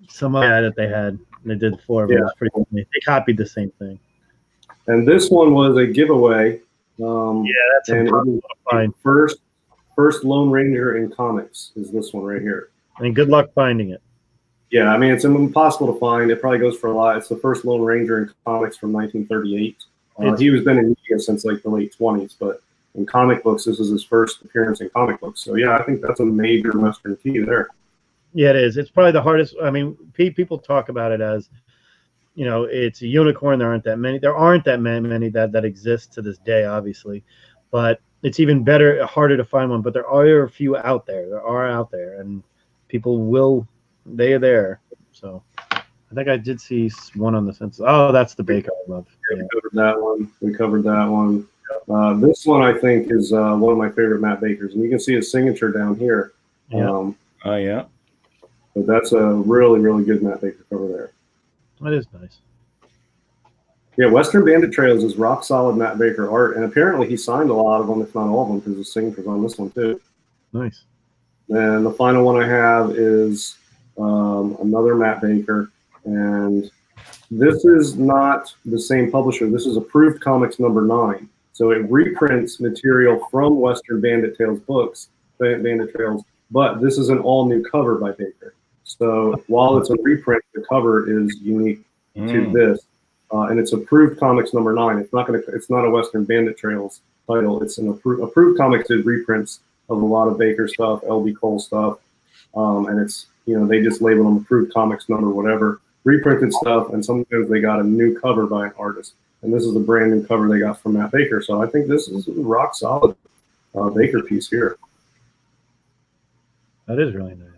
some other guy that they had. They did 4 of them. It was pretty cool. They copied the same thing. And this one was a giveaway. That's fine. First Lone Ranger in comics is this one right here. And good luck finding it. Yeah, I mean, it's impossible to find. It probably goes for a lot. It's the first Lone Ranger in comics from 1938. He was been in media since like the late 20s, but in comic books, this is his first appearance in comic books. So yeah, I think that's a major Western key there. Yeah, it is. It's probably the hardest. I mean, people talk about it as, you know, it's a unicorn. There aren't that many. There aren't that many that exist to this day, obviously. But it's even harder to find one. But there are a few out there. And people they are there. So I think I did see one on the census. Oh, that's the Baker I love. Yeah. We covered that one. This one I think is one of my favorite Matt Bakers, and you can see his signature down here. Yeah. Yeah. But that's a really, really good Matt Baker cover there. That is nice. Yeah, Western Bandit Trails is rock solid Matt Baker art, and apparently he signed a lot of them, if not all of them, because his signature's on this one too. Nice. And the final one I have is another Matt Baker, and this is not the same publisher. This is Approved Comics #9. So it reprints material from Western Bandit Trails books, Bandit Trails, but this is an all-new cover by Baker. So while it's a reprint, the cover is unique to this. and it's Approved Comics number 9. It's not a Western Bandit Trails title. It's an Approved Comics did reprints of a lot of Baker stuff, LB Cole stuff, and it's they just label them Approved Comics number whatever, reprinted stuff, and sometimes they got a new cover by an artist, and this is a brand new cover they got from Matt Baker. So I think this is a rock solid Baker piece here. That is really nice.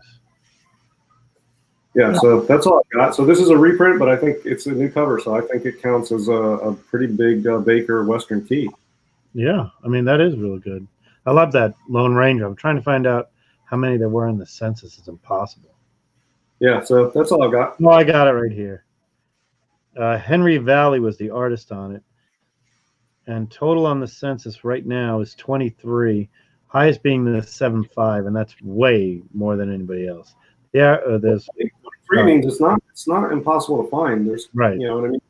Yeah, so that's all I got. So this is a reprint, but I think it's a new cover, so I think it counts as a pretty big Baker Western tee. Yeah, I mean, that is really good. I love that Lone Ranger. I'm trying to find out how many there were in the census. It's impossible. Yeah, so that's all I got. No, I got it right here. Henry Valley was the artist on it. And total on the census right now is 23. Highest being the 7.5, and that's way more than anybody else. Yeah, there's 23 means it's not impossible to find. There's right. You know what I mean?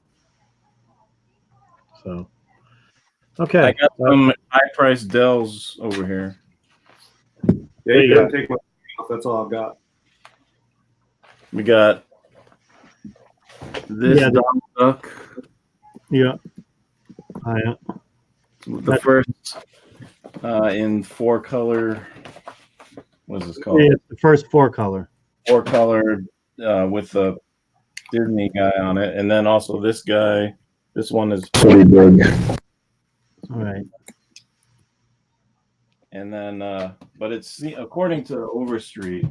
So okay. I got some high price Dells over here. Yeah, you gotta take my off. That's all I've got. We got this Donald Duck. Yeah. The first in 4-color. What is this called? Yeah, it's the first 4-color. 4-color with the Disney guy on it, and then also this guy. This one is pretty big. All right. And then, but it's according to Overstreet,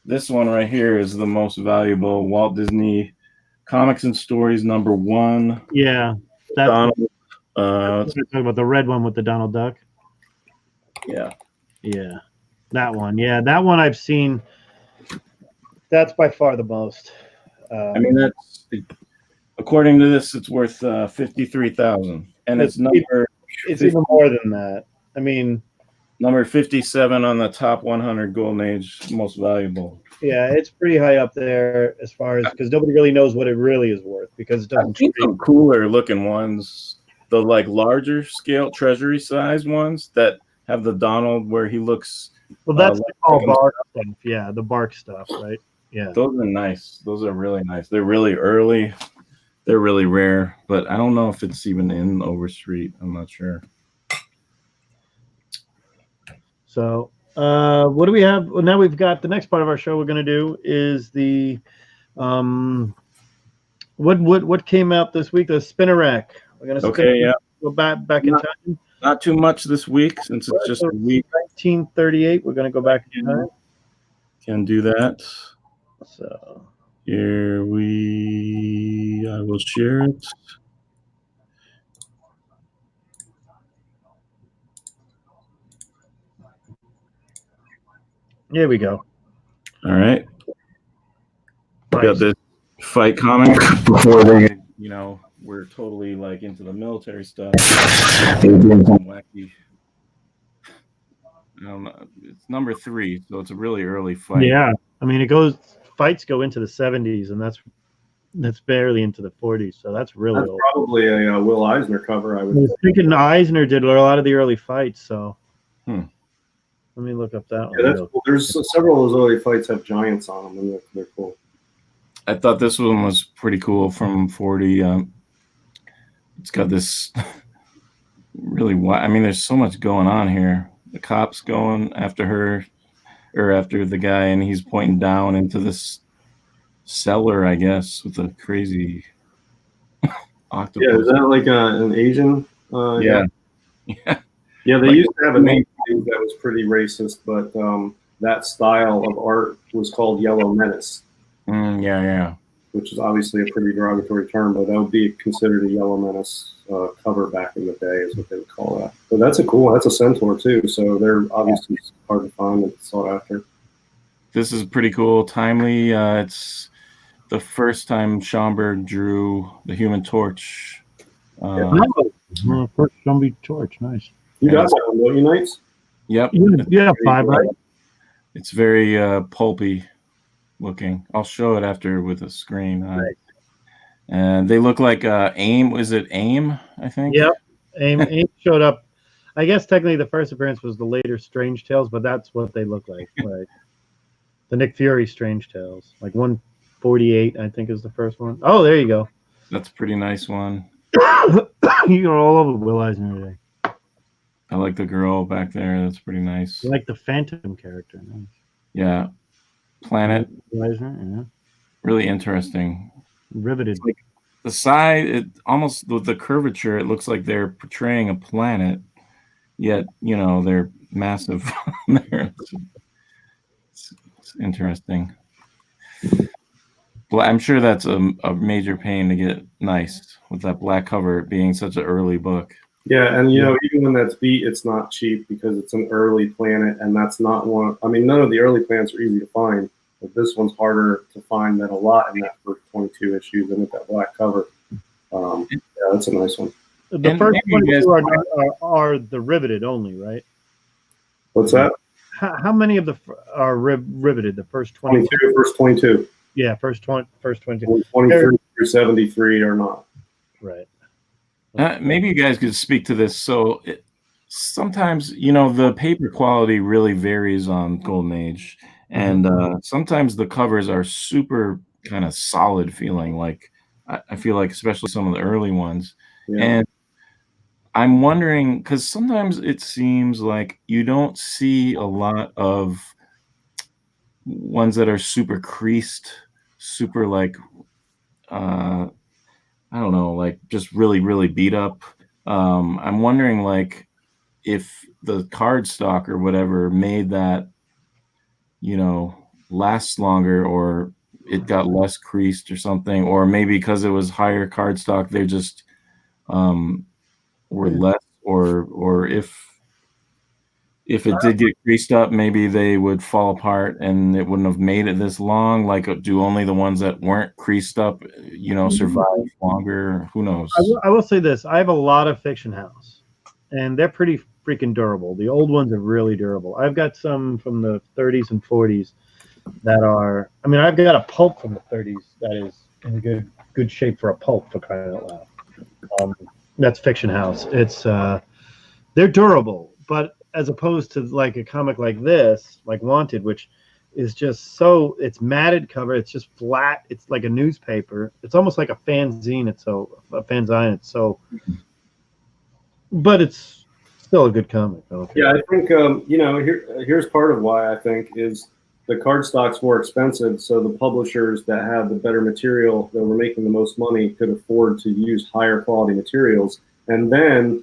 this one right here is the most valuable Walt Disney Comics and Stories number 1. Yeah, that's Donald. talking about the red one with the Donald Duck. Yeah. Yeah, that one. Yeah, that one I've seen. That's by far the most. I mean, that's according to this, it's worth $53,000, and it's number. It's even more than that. I mean, number 57 on the top 100 Golden Age most valuable. Yeah, it's pretty high up there as far as because nobody really knows what it really is worth because it doesn't. I've seen some cooler looking ones, the like larger scale treasury size ones that have the Donald where he looks. Well, that's all bark stuff. Yeah, the bark stuff, right? Yeah, those are nice. Those are really nice. They're really early. They're really rare, but I don't know if it's even in Overstreet. I'm not sure. So, what do we have? Well, now we've got the next part of our show. We're going to do is the what came out this week? The spinner rack. We're going to go back in time. Not too much this week since it's just a week. 1938. We're going to go back in time. Can do that. So here I will share it. Here we go. All right. Nice. Got this fight comic before they, we're totally like into the military stuff. Wacky. It's number 3, so it's a really early fight. Yeah, I mean, fights go into the 70s, and that's barely into the 40s, so that's really old. Probably a Will Eisner cover. I was thinking Eisner did a lot of the early fights, so. Let me look up that one. That's cool. There's several of those early fights have giants on them, and they're cool. I thought this one was pretty cool from 40. It's got this really wide. I mean, there's so much going on here. The cop's going after her, or after the guy, and he's pointing down into this cellar, I guess, with a crazy octopus. Yeah, is that like an Asian? Yeah. Yeah, they used to have a name that was pretty racist, but that style of art was called Yellow Menace. Yeah. Which is obviously a pretty derogatory term, but that would be considered a Yellow Menace cover back in the day, is what they would call that. But that's a centaur too, so they're obviously hard to find and sought after. This is pretty cool, timely. It's the first time Schomburg drew the Human Torch. First zombie torch, nice. You got that one, don't you, Knights? Yep. You have 5, right? It's very pulpy looking. I'll show it after with a screen. And they look like AIM. Was it AIM, I think? Yep. AIM showed up. I guess technically the first appearance was the later Strange Tales, but that's what they look like. Right. The Nick Fury Strange Tales. Like 148, I think, is the first one. Oh, there you go. That's a pretty nice one. You're all over Will Eisner today. I like the girl back there. That's pretty nice. You like the Phantom character. Nice. Yeah. Planet. Will Eisner, yeah. Really interesting. Riveted. Like the side, it almost with the curvature, it looks like they're portraying a planet, yet they're massive. It's interesting. Well, I'm sure that's a major pain to get nice with that black cover being such an early book. Yeah, and even when that's beat, it's not cheap because it's an early planet, and that's not one. I mean, none of the early planets are easy to find, but this one's harder to find than a lot in that first 22 issues, and with that black cover. Yeah, that's a nice one. The first 22 are the riveted only, right? What's that? How many of the are riveted? The first 22? First 22. Yeah, first 22. 23 through 73 are not. Right. Maybe you guys could speak to this. So sometimes, the paper quality really varies on Golden Age. And sometimes the covers are super kind of solid feeling. Like I feel like especially some of the early ones. Yeah. And I'm wondering, because sometimes it seems like you don't see a lot of ones that are super creased, super like, I don't know, like just really, really beat up. I'm wondering like if the cardstock or whatever made that, last longer, or it got less creased or something, or maybe because it was higher cardstock, they just were less, or if it did get creased up, maybe they would fall apart and it wouldn't have made it this long. Like, do only the ones that weren't creased up, survive longer? Who knows? I will say this. I have a lot of Fiction House, and they're pretty freaking durable. The old ones are really durable. I've got some from the 30s and 40s that are, I've got a pulp from the 30s that is in good shape for a pulp, for crying out loud. That's Fiction House. It's they're durable, but as opposed to like a comic like this, like Wanted, which is just it's matted cover. It's just flat. It's like a newspaper. It's almost like a fanzine. It's a fanzine. But it's still a good comic. Yeah, I think here's part of why I think is the cardstock's more expensive, so the publishers that had the better material, that were making the most money, could afford to use higher quality materials, and then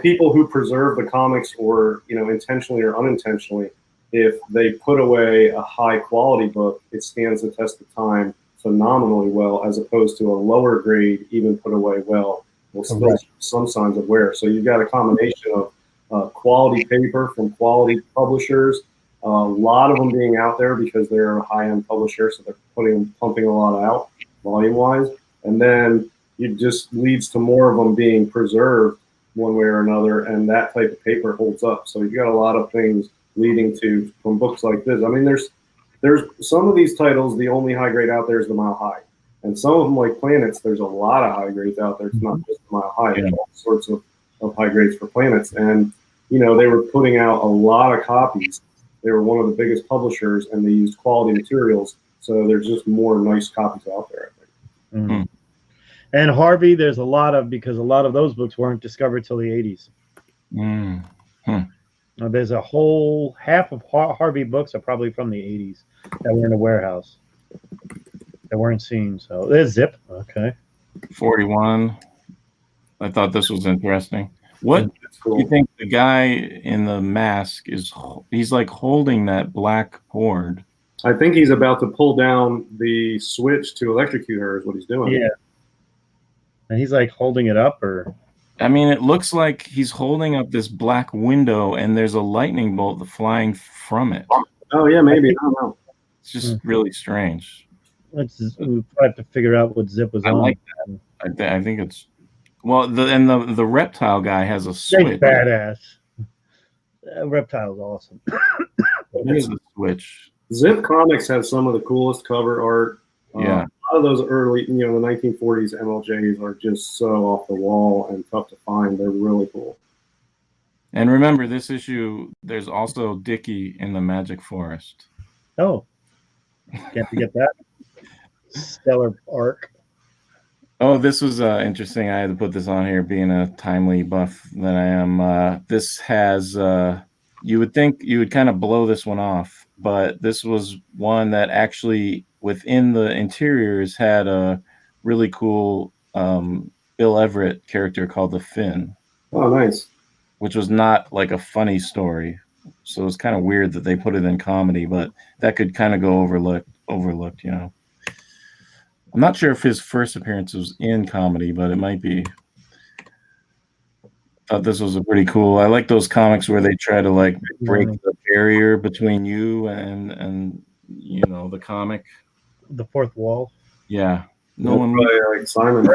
people who preserve the comics, or intentionally or unintentionally, if they put away a high quality book, it stands the test of time phenomenally well, as opposed to a lower grade, even put away well, will still show some signs of wear. So you've got a combination of quality paper from quality publishers, a lot of them being out there because they're a high-end publisher, so they're pumping a lot out volume-wise, and then it just leads to more of them being preserved one way or another, and that type of paper holds up. So you've got a lot of things leading to, from books like this. There's some of these titles, the only high grade out there is the Mile High, and some of them, like Planets, there's a lot of high grades out there. It's not just the Mile High. There's all sorts of high grades for Planets, and they were putting out a lot of copies. They were one of the biggest publishers, and they used quality materials, so there's just more nice copies out there, I think. Mm-hmm. And Harvey, there's a lot of, because a lot of those books weren't discovered till the 80s. Now, there's a whole half of Harvey books are probably from the 80s that were in a warehouse that weren't seen. So there's Zip. Okay. 41. I thought this was interesting. What do you think the guy in the mask he's like holding that black board? I think he's about to pull down the switch to electrocute her is what he's doing. Yeah. And he's like holding it up, or? It looks like he's holding up this black window and there's a lightning bolt flying from it. Oh, yeah, maybe. I don't know. It's just really strange. We'll have to figure out what Zip was on. I like that. I think it's, well, the reptile guy has a switch. Badass. Reptile's awesome. There's a switch. Zip Comics has some of the coolest cover art. Yeah. A lot of those early, the 1940s MLJs are just so off the wall and tough to find. They're really cool. And remember, this issue, there's also Dickie in the Magic Forest. Oh. Can't forget that. Stellar arc. Oh, this was interesting. I had to put this on here, being a timely buff that I am. This has, you would think you would kind of blow this one off, but this was one that actually within the interiors had a really cool Bill Everett character called the Finn, Oh, nice. which was not like a funny story. So it's kind of weird that they put it in comedy, but that could kind of go overlooked, you know. I'm not sure if his first appearance was in comedy, but it might be. Thought this was a pretty cool. I like those comics where they try to like break the barrier between you and you know the comic. The fourth wall. Yeah, no That's one. probably like Simon.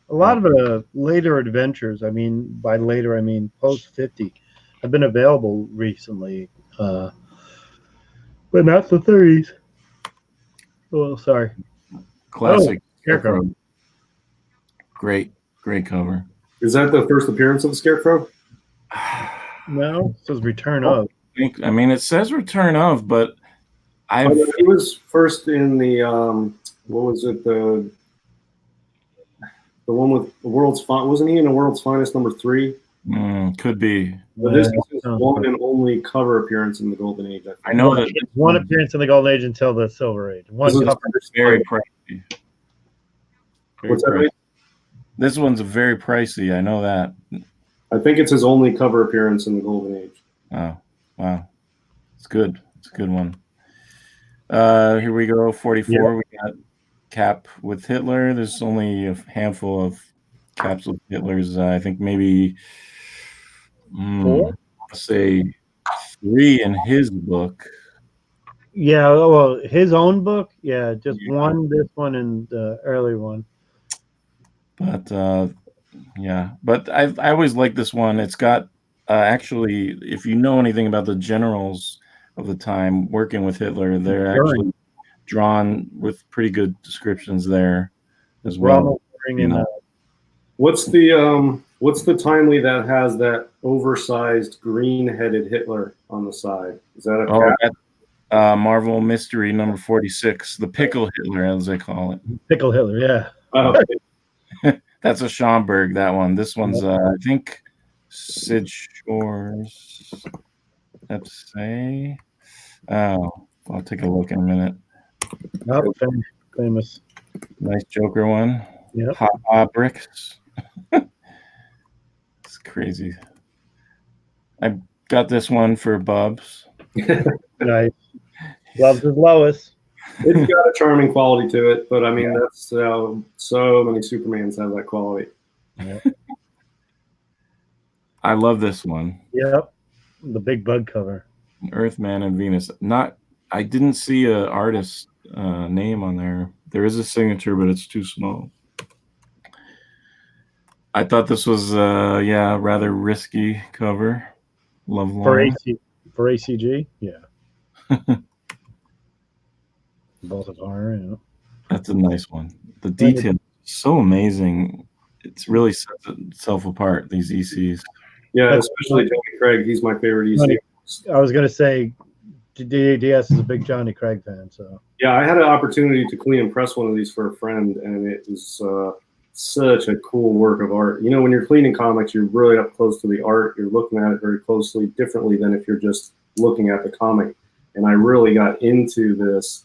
A lot of the later adventures, I mean, by later, I mean post 50, have been available recently, but not the 30s. Oh, sorry. Classic Scarecrow. Great cover. Is that the first appearance of the Scarecrow? No, it says Return of. I mean, it says Return of, but He was first in the what was it, the one with the World's Finest? Wasn't he in the World's Finest #3? Could be. But this is his one and only cover appearance in the Golden Age. I know that one appearance in the Golden Age until the Silver Age. One cover. Very pricey. What's that mean? This one's very pricey. I know that. I think it's his only cover appearance in the Golden Age. Oh, wow. It's good. It's a good one. Here we go. 44. Yeah. We got Cap with Hitler. There's only a handful of caps with Hitler's. I think maybe say 3 in his book. Yeah, well, his own book. Yeah, just one. This one and the early one. But yeah, but I always like this one. It's got actually, if you know anything about the generals of the time working with Hitler, they're actually drawn with pretty good descriptions there as well. You know. What's the timely that has that oversized green-headed Hitler on the side? Is that a Marvel Mystery number 46, the Pickle Hitler, as they call it. Pickle Hitler, yeah. That's a Schomburg, that one. This one's, I think, Sid Shores. Let's say. Oh, I'll take a look in a minute. Oh, famous. Nice Joker one. Yep. Hot bricks. It's crazy. I got this one for Bubs. Nice. Loves his Lois. It's got a charming quality to it, but I mean that's so many Supermans have that quality. Yep. I love this one. Yep, the big bug cover. Earthman and Venus. I didn't see a artist name on there. There is a signature, but it's too small. I thought this was rather risky cover. Love line. For ACG, yeah. Both of horror, yeah. That's a nice one. The detail is so amazing. It's really sets itself apart, these ECs. Yeah, especially Johnny Craig. He's my favorite EC. I was going to say, DS is a big Johnny Craig fan. So yeah, I had an opportunity to clean and press one of these for a friend, and it was such a cool work of art. You know, when you're cleaning comics, you're really up close to the art. You're looking at it very closely, differently than if you're just looking at the comic. And I really got into this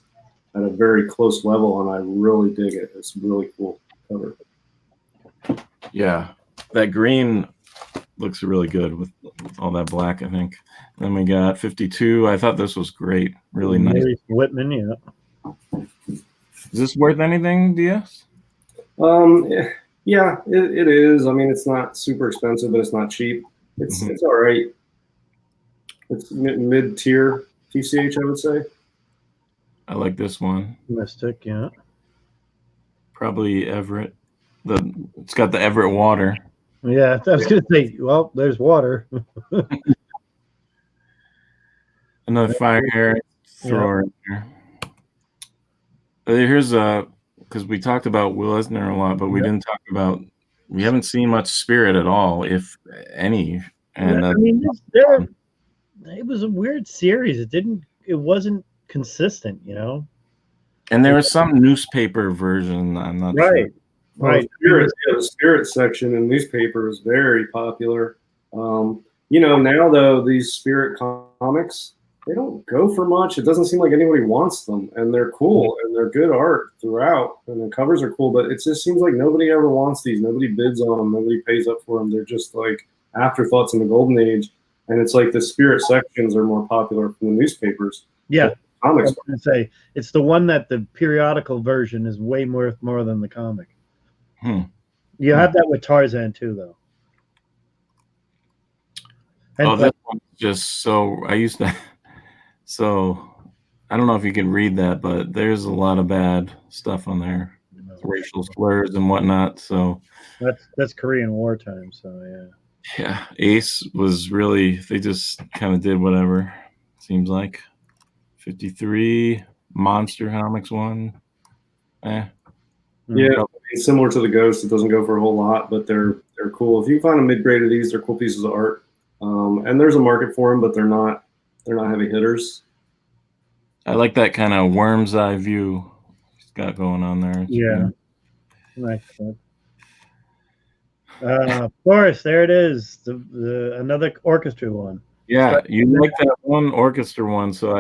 at a very close level, and I really dig it. It's really cool cover. Yeah, that green looks really good with all that black, I think. Then we got 52. I thought this was great. Really nice. Whitman, yeah. Is this worth anything, DS? Yeah, it is. I mean, it's not super expensive, but it's not cheap. It's all right. It's mid-tier TCH, I would say. I like this one. Mystic, yeah. Probably Everett. It's got the Everett water. Yeah, I was going to say, well, there's water. Another fire air thrower in here. Here's because we talked about Will Eisner a lot, but we didn't talk about. We haven't seen much Spirit at all, if any. And I mean, it was a weird series. It wasn't consistent, you know. And there was some newspaper version. I'm not sure. Right. The spirit section in newspaper is very popular. You know, now though, these spirit comics, they don't go for much. It doesn't seem like anybody wants them, and they're cool and they're good art throughout, and the covers are cool. But it just seems like nobody ever wants these. Nobody bids on them. Nobody pays up for them. They're just like afterthoughts in the golden age. And it's like the spirit sections are more popular from the newspapers. Yeah. I was going to say it's the one that the periodical version is way more than the comic. You have that with Tarzan too, though. And that one's just so. I used to. So I don't know if you can read that, but there's a lot of bad stuff on there, racial slurs and whatnot. So that's Korean wartime. So yeah. Yeah, Ace was really. They just kind of did whatever. Seems like 53 Monster Comics one. Yeah, it's similar to the Ghost. It doesn't go for a whole lot, but they're cool. If you find a mid-grade of these, they're cool pieces of art. And there's a market for them, but they're not heavy hitters. I like that kind of worm's eye view he's got going on there. Yeah, nice. Of course, there it is. The another orchestra one. Yeah, you like that one orchestra one, so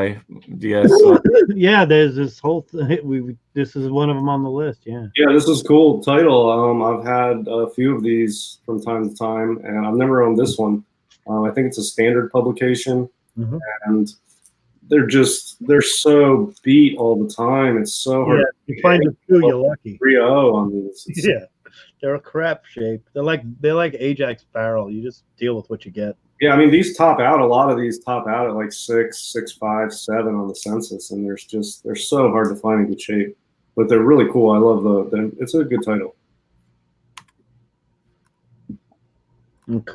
yeah, there's this whole thing. This is one of them on the list. Yeah. Yeah, this is cool title. I've had a few of these from time to time, and I've never owned this one. I think it's a standard publication, and they're so beat all the time. It's so hard. Yeah, you find a few, you're lucky. 3.0 on these. Yeah, they're a crap shape. They're like Ajax barrel. You just deal with what you get. Yeah, I mean these top out. A lot of these top out at like 6, 6.5, 7 on the census, and they're so hard to find in good shape. But they're really cool. I love it's a good title.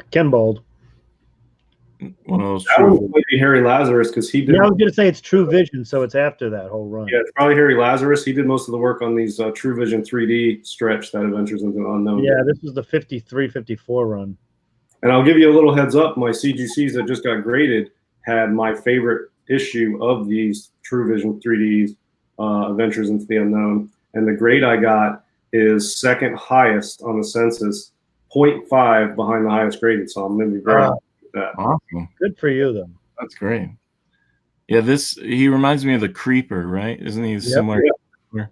Ken Bold. One of those. That one might be Harry Lazarus because he did. Yeah, I was going to say it's True Vision, so it's after that whole run. Yeah, it's probably Harry Lazarus. He did most of the work on these True Vision 3D stretch that Adventures into the Unknown. Yeah, this was the 53, 54 run. And I'll give you a little heads up. My CGCs that just got graded had my favorite issue of these True Vision 3D Adventures into the Unknown. And the grade I got is second highest on the census, 0.5 behind the highest graded. So I'm going to be very happy with that. Awesome. Good for you, though. That's great. Yeah, he reminds me of the Creeper, right? Isn't he similar? Yeah,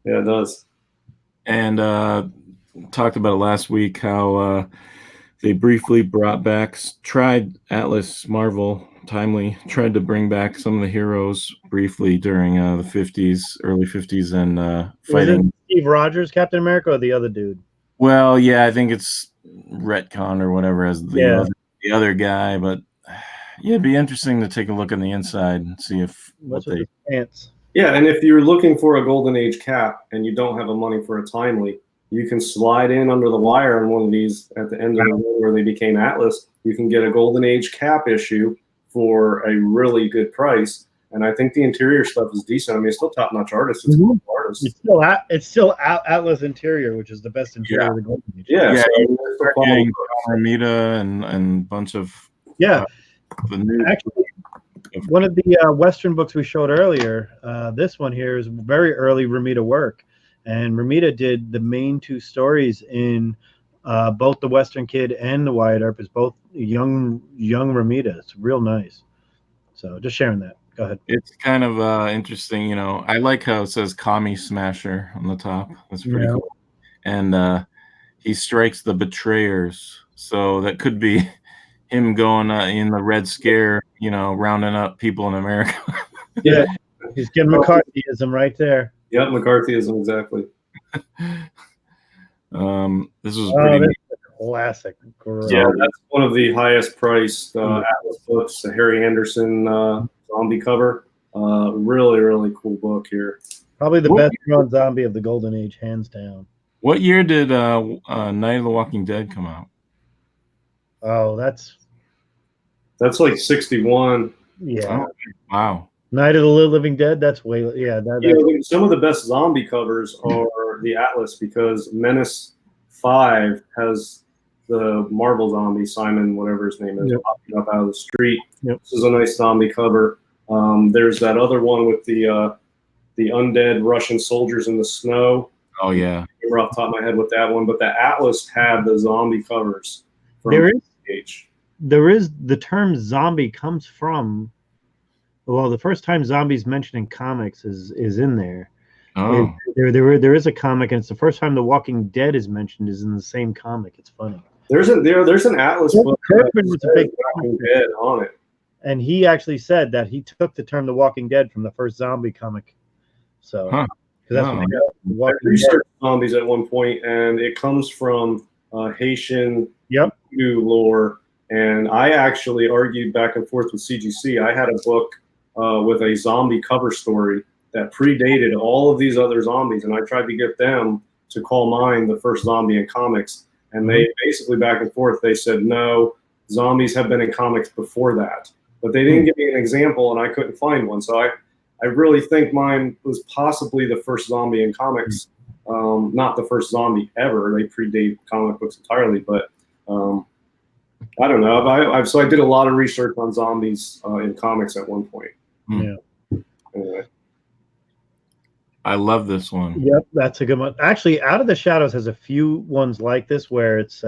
it does. And talked about it last week how they briefly tried Atlas Marvel Timely tried to bring back some of the heroes briefly during the 50s, early 50s, and fighting. Steve Rogers, Captain America, or the other dude? Well, yeah, I think it's retcon or whatever as the other guy, but yeah, it'd be interesting to take a look on the inside and see if what they pants. Yeah, and if you're looking for a Golden Age cap and you don't have the money for a Timely, you can slide in under the wire on one of these at the end of the run where they became Atlas. You can get a Golden Age cap issue for a really good price, and I think the interior stuff is decent. I mean, it's still top-notch artists. It's artists. It's still Atlas interior, which is the best interior of the Golden Age. Yeah, Romita and a bunch of the new. Actually, one of the Western books we showed earlier, this one here is very early Romita work, and Romita did the main two stories in both the Western Kid and the Wyatt Earp is both young Romita. It's real nice. So just sharing that. Go ahead. It's kind of interesting, you know. I like how it says Kami Smasher on the top. That's pretty cool. And he strikes the betrayers. So that could be him going in the Red Scare, you know, rounding up people in America. Yeah, he's getting McCarthyism right there. Yep, McCarthyism, exactly. This was pretty classic. Yeah, that's one of the highest priced Atlas books, the Harry Anderson zombie cover. Really, really cool book here. Probably the best drawn zombie of the Golden Age, hands down. What year did Night of the Walking Dead come out? Oh, that's like 61. Yeah. Oh, wow. Night of the Living Dead. That's way some of the best zombie covers are the Atlas because Menace 5 has the Marvel zombie Simon, whatever his name is, popping up out of the street. This is a nice zombie cover. There's that other one with the undead Russian soldiers in the snow. Oh yeah, remember off the top of my head with that one, but the Atlas had the zombie covers. From There is the term zombie comes from. Well, the first time zombies mentioned in comics is in there. Oh, There is a comic, and it's the first time The Walking Dead is mentioned is in the same comic. It's funny. There's an Atlas book Kirkman was a big Walking Dead on it, and he actually said that he took the term The Walking Dead from the first zombie comic. So, huh. because that's Wow. what I researched zombies at one point, and it comes from Haitian voodoo lore. And I actually argued back and forth with CGC. I had a book with a zombie cover story that predated all of these other zombies, and I tried to get them to call mine the first zombie in comics. And they basically back and forth, they said, no, zombies have been in comics before that. But they didn't give me an example, and I couldn't find one. So I really think mine was possibly the first zombie in comics. Not the first zombie ever. They predate comic books entirely. But I don't know. So I did a lot of research on zombies in comics at one point. Yeah. Anyway. I love this one. Yep, that's a good one. Actually, Out of the Shadows has a few ones like this where it's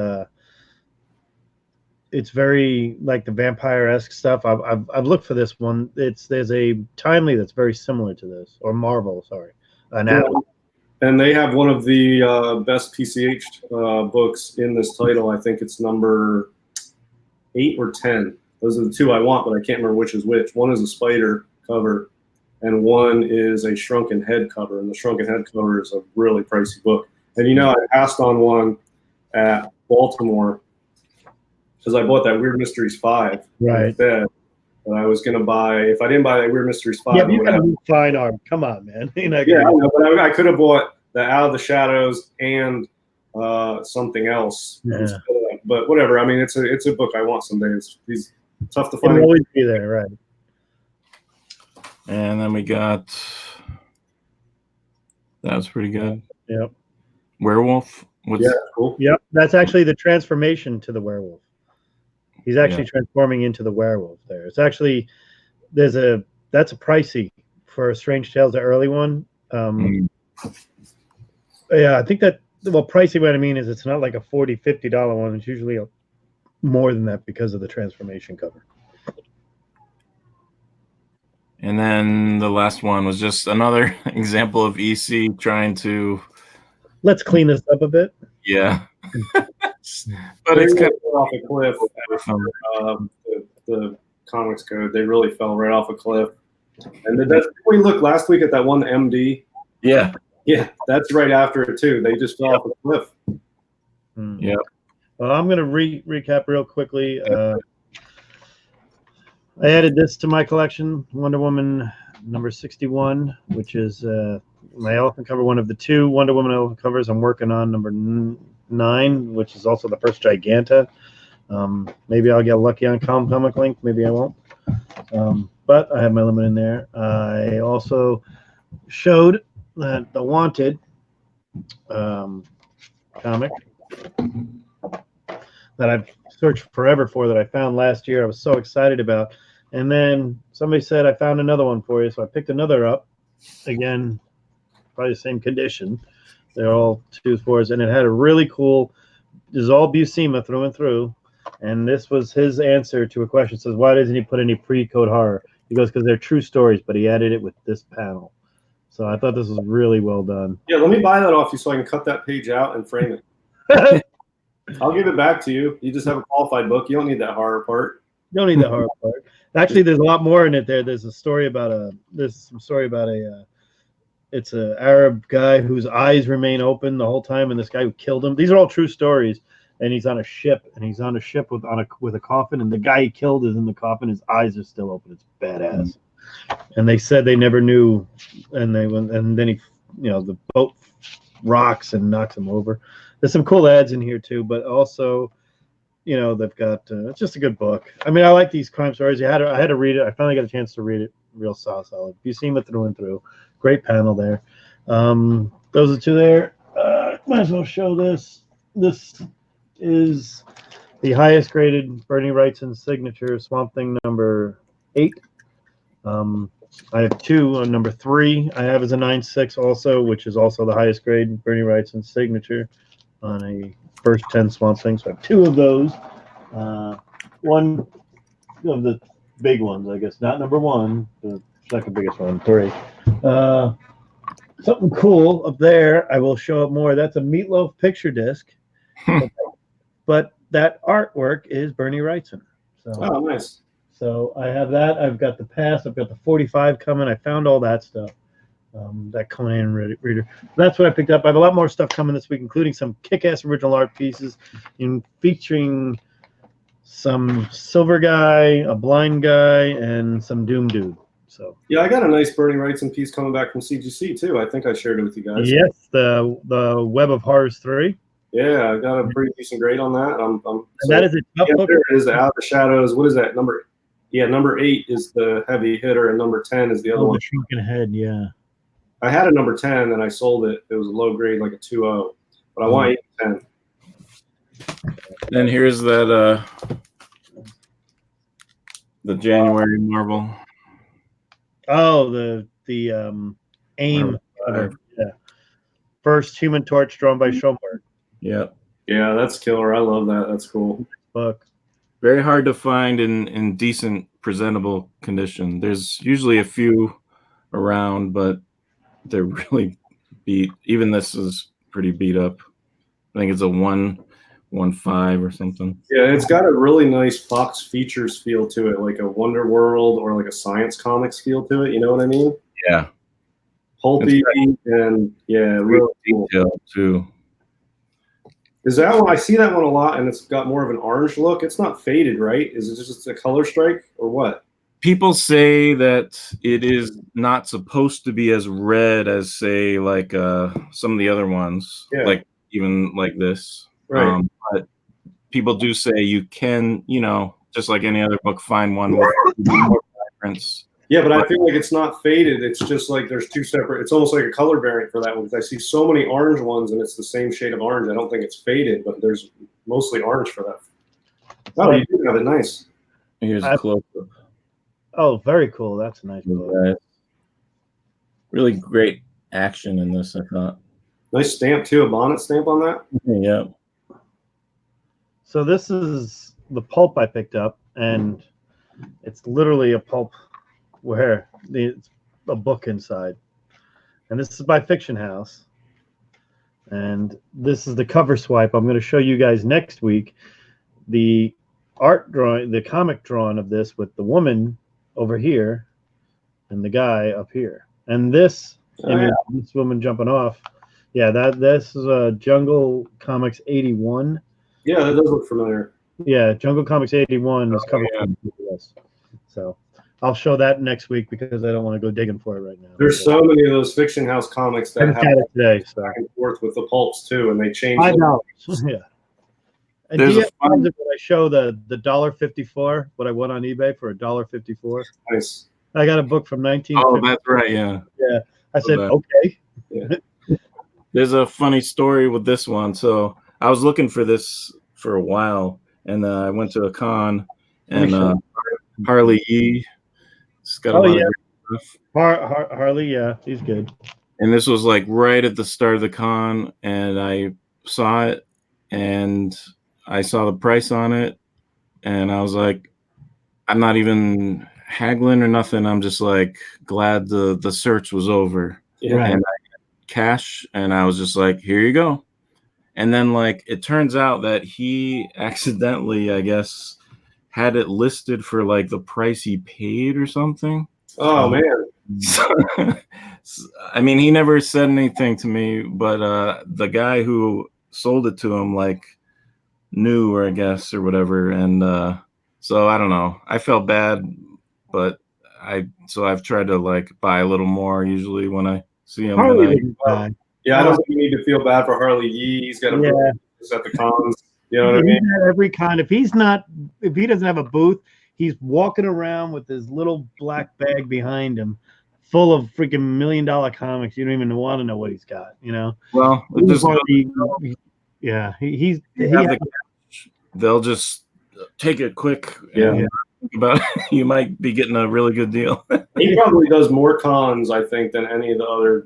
very like the vampire-esque stuff. I've looked for this one. There's a Timely that's very similar to this, or Marvel, sorry. And they have one of the best PCH books in this title. I think it's number 8 or 10. Those are the two I want, but I can't remember which is which. One is a spider cover, and one is a shrunken head cover. And the shrunken head cover is a really pricey book. And I passed on one at Baltimore because I bought that Weird Mysteries 5. Right. Instead. But I was going to buy, if I didn't buy that Weird Mysteries 5. Yeah, you got a fine art. Come on, man. I know, but I could have bought the Out of the Shadows and something else. Yeah. But whatever. I mean, it's a book I want someday. It's tough to find. It'll always be there, right? And then we got, that was pretty good. Yep. Werewolf. Cool. Yep, that's actually the transformation to the werewolf. He's actually transforming into the werewolf there. It's actually, that's a pricey for Strange Tales, the early one. Yeah, I think that, well, pricey, what I mean is it's not like a $40, $50 one. It's usually more than that because of the transformation cover. And then the last one was just another example of EC trying to. Let's clean this up a bit. Yeah. But it's kind of off a cliff. The comics code, they really fell right off a cliff. And we looked last week at that one MD. Yeah. Yeah, that's right after it too. They just fell off a cliff. Yeah. Well, I'm going to recap real quickly. I added this to my collection, Wonder Woman number 61, which is my elephant cover, one of the 2 Wonder Woman elephant covers. I'm working on number 9, which is also the first Giganta. Maybe I'll get lucky on Comic Link. Maybe I won't. But I have my limit in there. I also showed that the Wanted comic that I've searched forever for, that I found last year. I was so excited about. And then somebody said, I found another one for you. So I picked another up. Again, probably the same condition. They're all 2s, and it had a really cool, this is all Buscema through and through. And this was his answer to a question. It says, why doesn't he put any pre-code horror? He goes, because they're true stories, but he added it with this panel. So I thought this was really well done. Yeah, let me buy that off you so I can cut that page out and frame it. I'll give it back to you. You just have a qualified book. You don't need that horror part. You don't need the horror part. Actually, there's a lot more in it there. There's a story about it's an Arab guy whose eyes remain open the whole time, and this guy who killed him. These are all true stories. And he's on a ship, with a coffin, and the guy he killed is in the coffin. His eyes are still open. It's badass. And they said they never knew, and then he, the boat rocks and knocks him over. There's some cool ads in here too, but also, they've got it's just a good book. I mean, I like these crime stories. I had to read it. I finally got a chance to read it. Real solid. You've seen it through and through. Great panel there. Those are 2 there. Might as well show this. This is the highest graded Bernie Wrightson signature Swamp Thing number 8. I have 2. Number 3 I have is a 9.6 also, which is also the highest grade Bernie Wrightson signature on a first 10 Swamp Thing. So I have 2 of those. One of the big ones, I guess, not number 1, the second biggest one, 3. Something cool up there. I will show up more. That's a Meatloaf picture disc, but that artwork is Bernie Wrightson. So, Oh, nice. So I have that. I've got the pass. I've got the 45 coming. I found all that stuff. That Conan reader. That's what I picked up. I have a lot more stuff coming this week, including some kick-ass original art pieces, featuring some silver guy, a blind guy, and some Doom Dude. So yeah, I got a nice Bernie Wrightson piece coming back from CGC too. I think I shared it with you guys. Yes, the Web of Horrors 3. Yeah, I got a pretty decent grade on that. And that is a tough book. There it is, Out of the Shadows. What is that number? Yeah, number 8 is the heavy hitter, and number 10 is the other one. The Shrunken Head, yeah. I had a number 10, and I sold it. It was a low grade, like a 2.0, but I want 8 and 10. Then here's that the January Marvel. Oh, the AIM cover. Yeah. First Human Torch drawn by Schoenberg. Yeah. Yeah, that's killer. I love that. That's cool. Book. Very hard to find in decent, presentable condition. There's usually a few around, but they're really beat. Even this is pretty beat up. I think it's a 1.15 or something. Yeah, it's got a really nice Fox Features feel to it, like a Wonder World or like a Science Comics feel to it. You know what I mean? Yeah. Pulpy and real detail too. Is that one? I see that one a lot, and it's got more of an orange look. It's not faded, right? Is it just a color strike or what? People say that it is not supposed to be as red as, say, like some of the other ones, like even like this. Right. But people do say you can, just like any other book, find one with more vibrance. Yeah, but I feel like it's not faded. It's just like there's 2 separate. It's almost like a color variant for that one, because I see so many orange ones, and it's the same shade of orange. I don't think it's faded, but there's mostly orange for that. Oh, you do have it. Nice. Here's a close-up. Oh, very cool. That's a nice book. Really great action in this, I thought. Nice stamp too, a bonnet stamp on that. Yeah. So this is the pulp I picked up, and it's literally a pulp where it's a book inside. And this is by Fiction House. And this is the cover swipe. I'm going to show you guys next week the art drawing, the comic drawing of this with the woman over here and the guy up here. And this image, this woman jumping off. Yeah, this is a Jungle Comics 81. Yeah, that does look familiar. Yeah, Jungle Comics 81 is covered on this. So I'll show that next week because I don't want to go digging for it right now. There's so many of those Fiction House comics that have it today, so. back and forth with the pulps too, and they change. $5. Yeah. And do you have when I show the $1.54, what I won on eBay for $1.54? Nice. I got a book from 1950. Oh, that's right. Yeah. Yeah. I said, okay. Yeah. There's a funny story with this one. So I was looking for this for a while, and I went to a con, and Harley Yee. It's got a lot of great stuff. Harley, yeah, he's good. And this was like right at the start of the con, and I saw it, and I saw the price on it, and I was like, I'm not even haggling or nothing. I'm just like glad the search was over. Yeah. Right. And I had cash, and I was just like, here you go. And then like it turns out that he accidentally, I guess, had it listed for like the price he paid or something. Oh man. So, I mean, he never said anything to me, but the guy who sold it to him like knew, or I guess, or whatever. And so I don't know. I felt bad, but I've tried to like buy a little more usually when I see him. Yeah, I don't think you need to feel bad for Harley Yee. He's got a booth at the cons. You know what I mean? At every con. If he doesn't have a booth, he's walking around with his little black bag behind him, full of freaking $1 million comics. You don't even want to know what he's got. You know. Well, they'll they'll just take it quick. Yeah. think about it, you might be getting a really good deal. He probably does more cons, I think, than any of the other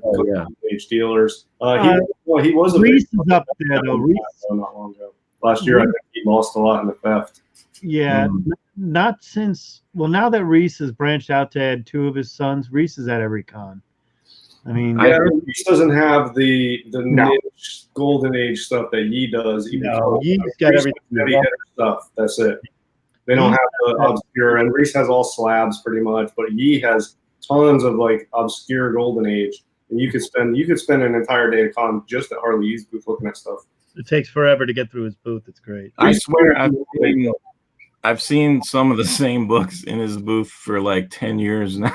page dealers. He was a Reese is up there though. Reese, not long ago. Last year, I think he lost a lot in the theft. Yeah, not since. Well, now that Reese has branched out to add 2 of his sons, Reese is at every con. I mean, Reese doesn't have the niche golden age stuff that Yi does. No, Yi's got everything. Heavy hitter stuff. That's it. They don't have the obscure, and Reese has all slabs pretty much, but Yi has tons of like obscure golden age, and you could spend an entire day at con just at Harley Yi's booth looking at stuff. It takes forever to get through his booth. It's great. I swear, I've seen some of the same books in his booth for like 10 years now.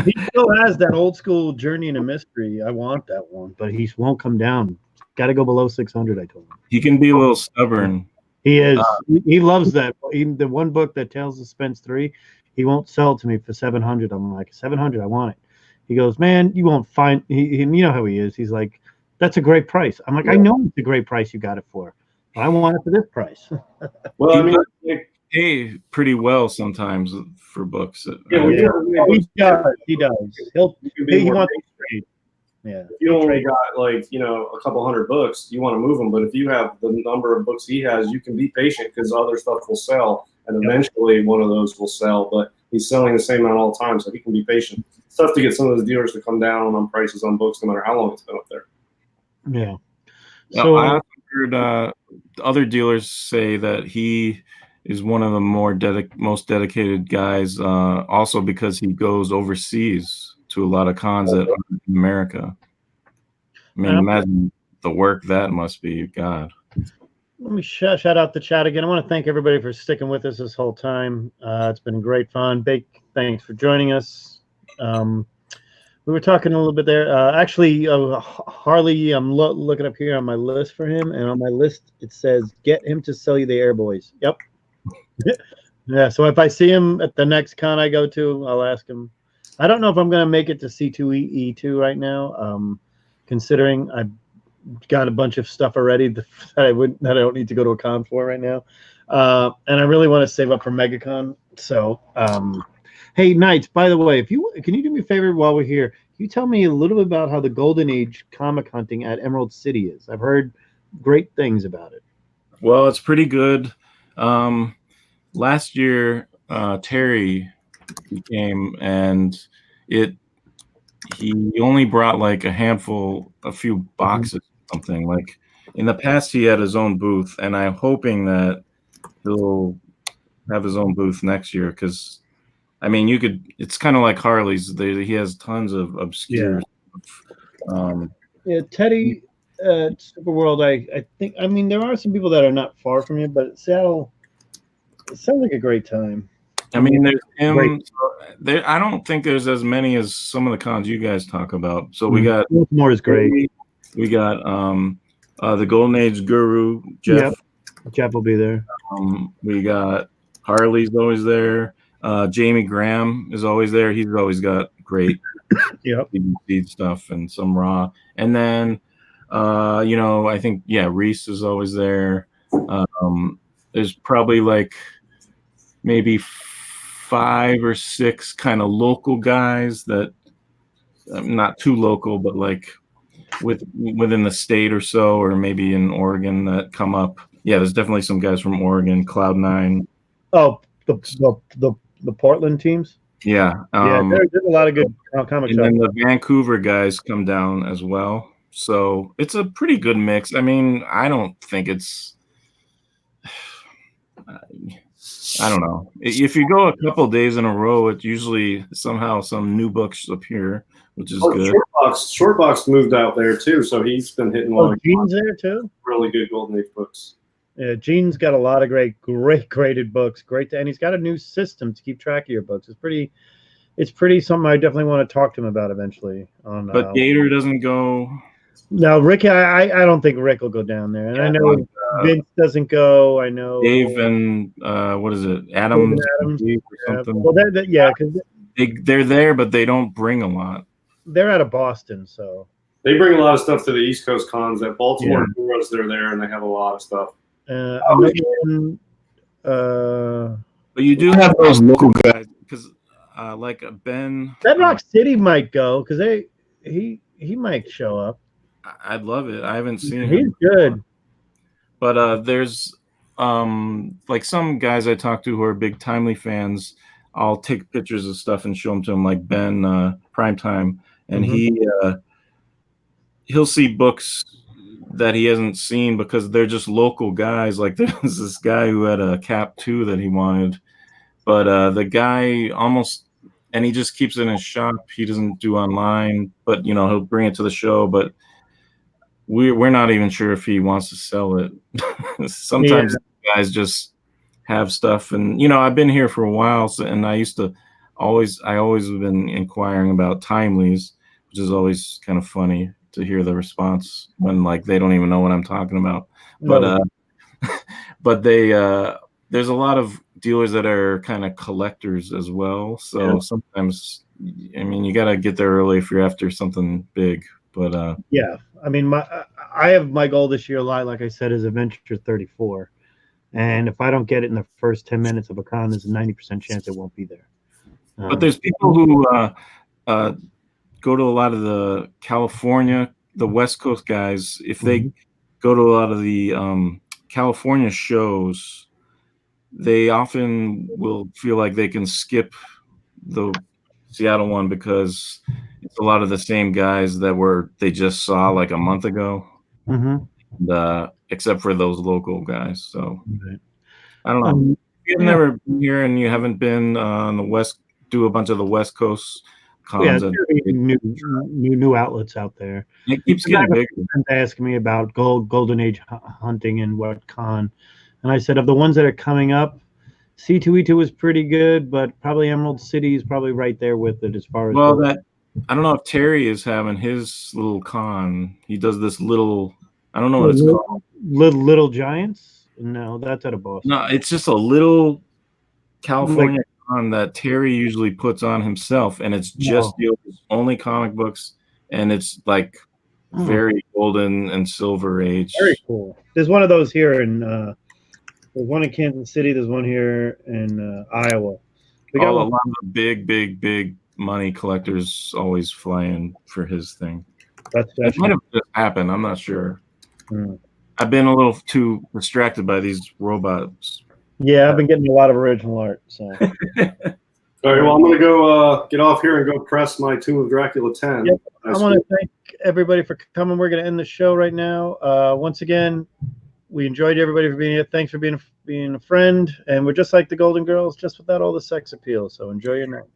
He still has that old school Journey into Mystery. I want that one, but he won't come down. Got to go below 600. I told him. He can be a little stubborn. He is. He loves that. Even the one book that Tales of Suspense 3, he won't sell it to me for 700. I'm like, 700. I want it. He goes, man, you won't find. You know how he is. He's like, that's a great price. I'm like, I know it's a great price. You got it for. I want it for this price. Well, I mean, pay pretty well sometimes for books. He does. He wants to trade. Yeah. If you only got like, a couple hundred books, you want to move them. But if you have the number of books he has, you can be patient because other stuff will sell. And eventually one of those will sell. But he's selling the same amount all the time, so he can be patient. It's tough to get some of those dealers to come down on prices on books no matter how long it's been up there. Yeah. So I also heard other dealers say that he is one of the most dedicated guys, also because he goes overseas to a lot of cons in America. I mean, imagine the work that must be. God. Let me shout out the chat again. I want to thank everybody for sticking with us this whole time. It's been great fun. Big thanks for joining us. We were talking a little bit there. Actually, Harley, I'm looking up here on my list for him, and on my list it says, get him to sell you the Airboys. Yep. Yeah, so if I see him at the next con I go to, I'll ask him. I don't know if I'm going to make it to C2E2 right now, considering I've got a bunch of stuff already that I don't need to go to a con for right now. And I really want to save up for MegaCon. So, hey, Knights, by the way, can you do me a favor while we're here? Can you tell me a little bit about how the Golden Age comic hunting at Emerald City is? I've heard great things about it. Well, it's pretty good. Last year, Terry came and he only brought like a few boxes, something. Like in the past, he had his own booth, and I'm hoping that he'll have his own booth next year because, I mean, it's kind of like Harley's. He has tons of obscure stuff. Teddy Superworld, I think, I mean, there are some people that are not far from you, but Seattle, it sounds like a great time. I mean, there's him. I don't think there's as many as some of the cons you guys talk about. So we got more is great. We got the Golden Age Guru, Jeff. Yep. Jeff will be there. We got Harley's always there. Jamie Graham is always there. He's always got great seed stuff and some raw. And then I think Reese is always there. There's probably like maybe 5 or 6 kind of local guys that not too local, but like within the state or so, or maybe in Oregon that come up. Yeah, there's definitely some guys from Oregon, Cloud9. Oh, the Portland teams. Yeah, there's a lot of good comic shops. And then the Vancouver guys come down as well. So it's a pretty good mix. I mean, I don't think it's. I don't know. If you go a couple of days in a row, it usually somehow some new books appear, which is good. Shortbox moved out there too, so he's been hitting one. Gene's there too. Really good Golden Age books. Yeah, Gene's got a lot of great graded books. And he's got a new system to keep track of your books. It's pretty something I definitely want to talk to him about eventually. But Gator doesn't go. No, Rick. I don't think Rick will go down there, and I know Vince doesn't go. I know Dave and what is it, Adams or something. Well, because they're there, but they don't bring a lot. They're out of Boston, so they bring a lot of stuff to the East Coast cons. At Baltimore Heroes, they're there, and they have a lot of stuff. But But you do have those local guys because, like Ben. Bedrock City might go because he might show up. I'd love it. I haven't seen him. He's good. But there's like some guys I talk to who are big Timely fans. I'll take pictures of stuff and show them to him, like Ben Primetime, and he'll see books that he hasn't seen because they're just local guys. Like there's this guy who had a Cap 2 that he wanted, but the guy almost, and he just keeps it in his shop. He doesn't do online, but he'll bring it to the show. But we're not even sure if he wants to sell it. Sometimes guys just have stuff, and I've been here for a while, and I always have been inquiring about Timelies, which is always kind of funny to hear the response when like they don't even know what I'm talking about. But but they there's a lot of dealers that are kind of collectors as well. So sometimes, I mean, you got to get there early if you're after something big. But yeah, I mean, I have my goal this year, like I said, is Adventure 34, and if I don't get it in the first 10 minutes of a con, there's a 90% chance it won't be there. But there's people who go to a lot of the California, the West Coast guys. If they go to a lot of the California shows, they often will feel like they can skip the Seattle one because it's a lot of the same guys that they just saw like a month ago, except for those local guys. So I don't know. If you've never been here and you haven't been on the West, do a bunch of the West Coast cons. New outlets out there. It keeps getting bigger. Asking me about Golden Age hunting and what con, and I said of the ones that are coming up, C2E2 was pretty good, but probably Emerald City is probably right there with it as far as. Well, I don't know if Terry is having his little con. He does this little. I don't know what it's called. Little Giants? No, that's at a Boston. No, it's just a little California con that Terry usually puts on himself, and it's just dealers, only comic books, and it's like very golden and silver age. Very cool. There's one of those here in. There's one in Kansas City. There's one here in Iowa. We got a lot of big money collectors always flying for his thing. That might have just happened. I'm not sure. I've been a little too distracted by these robots. Yeah, I've been getting a lot of original art. So. All right, well, I'm going to go get off here and go press my Tomb of Dracula 10. Yep. I want to thank everybody for coming. We're going to end the show right now. Once again, we enjoyed everybody for being here. Thanks for being a friend. And we're just like the Golden Girls, just without all the sex appeal. So enjoy your night.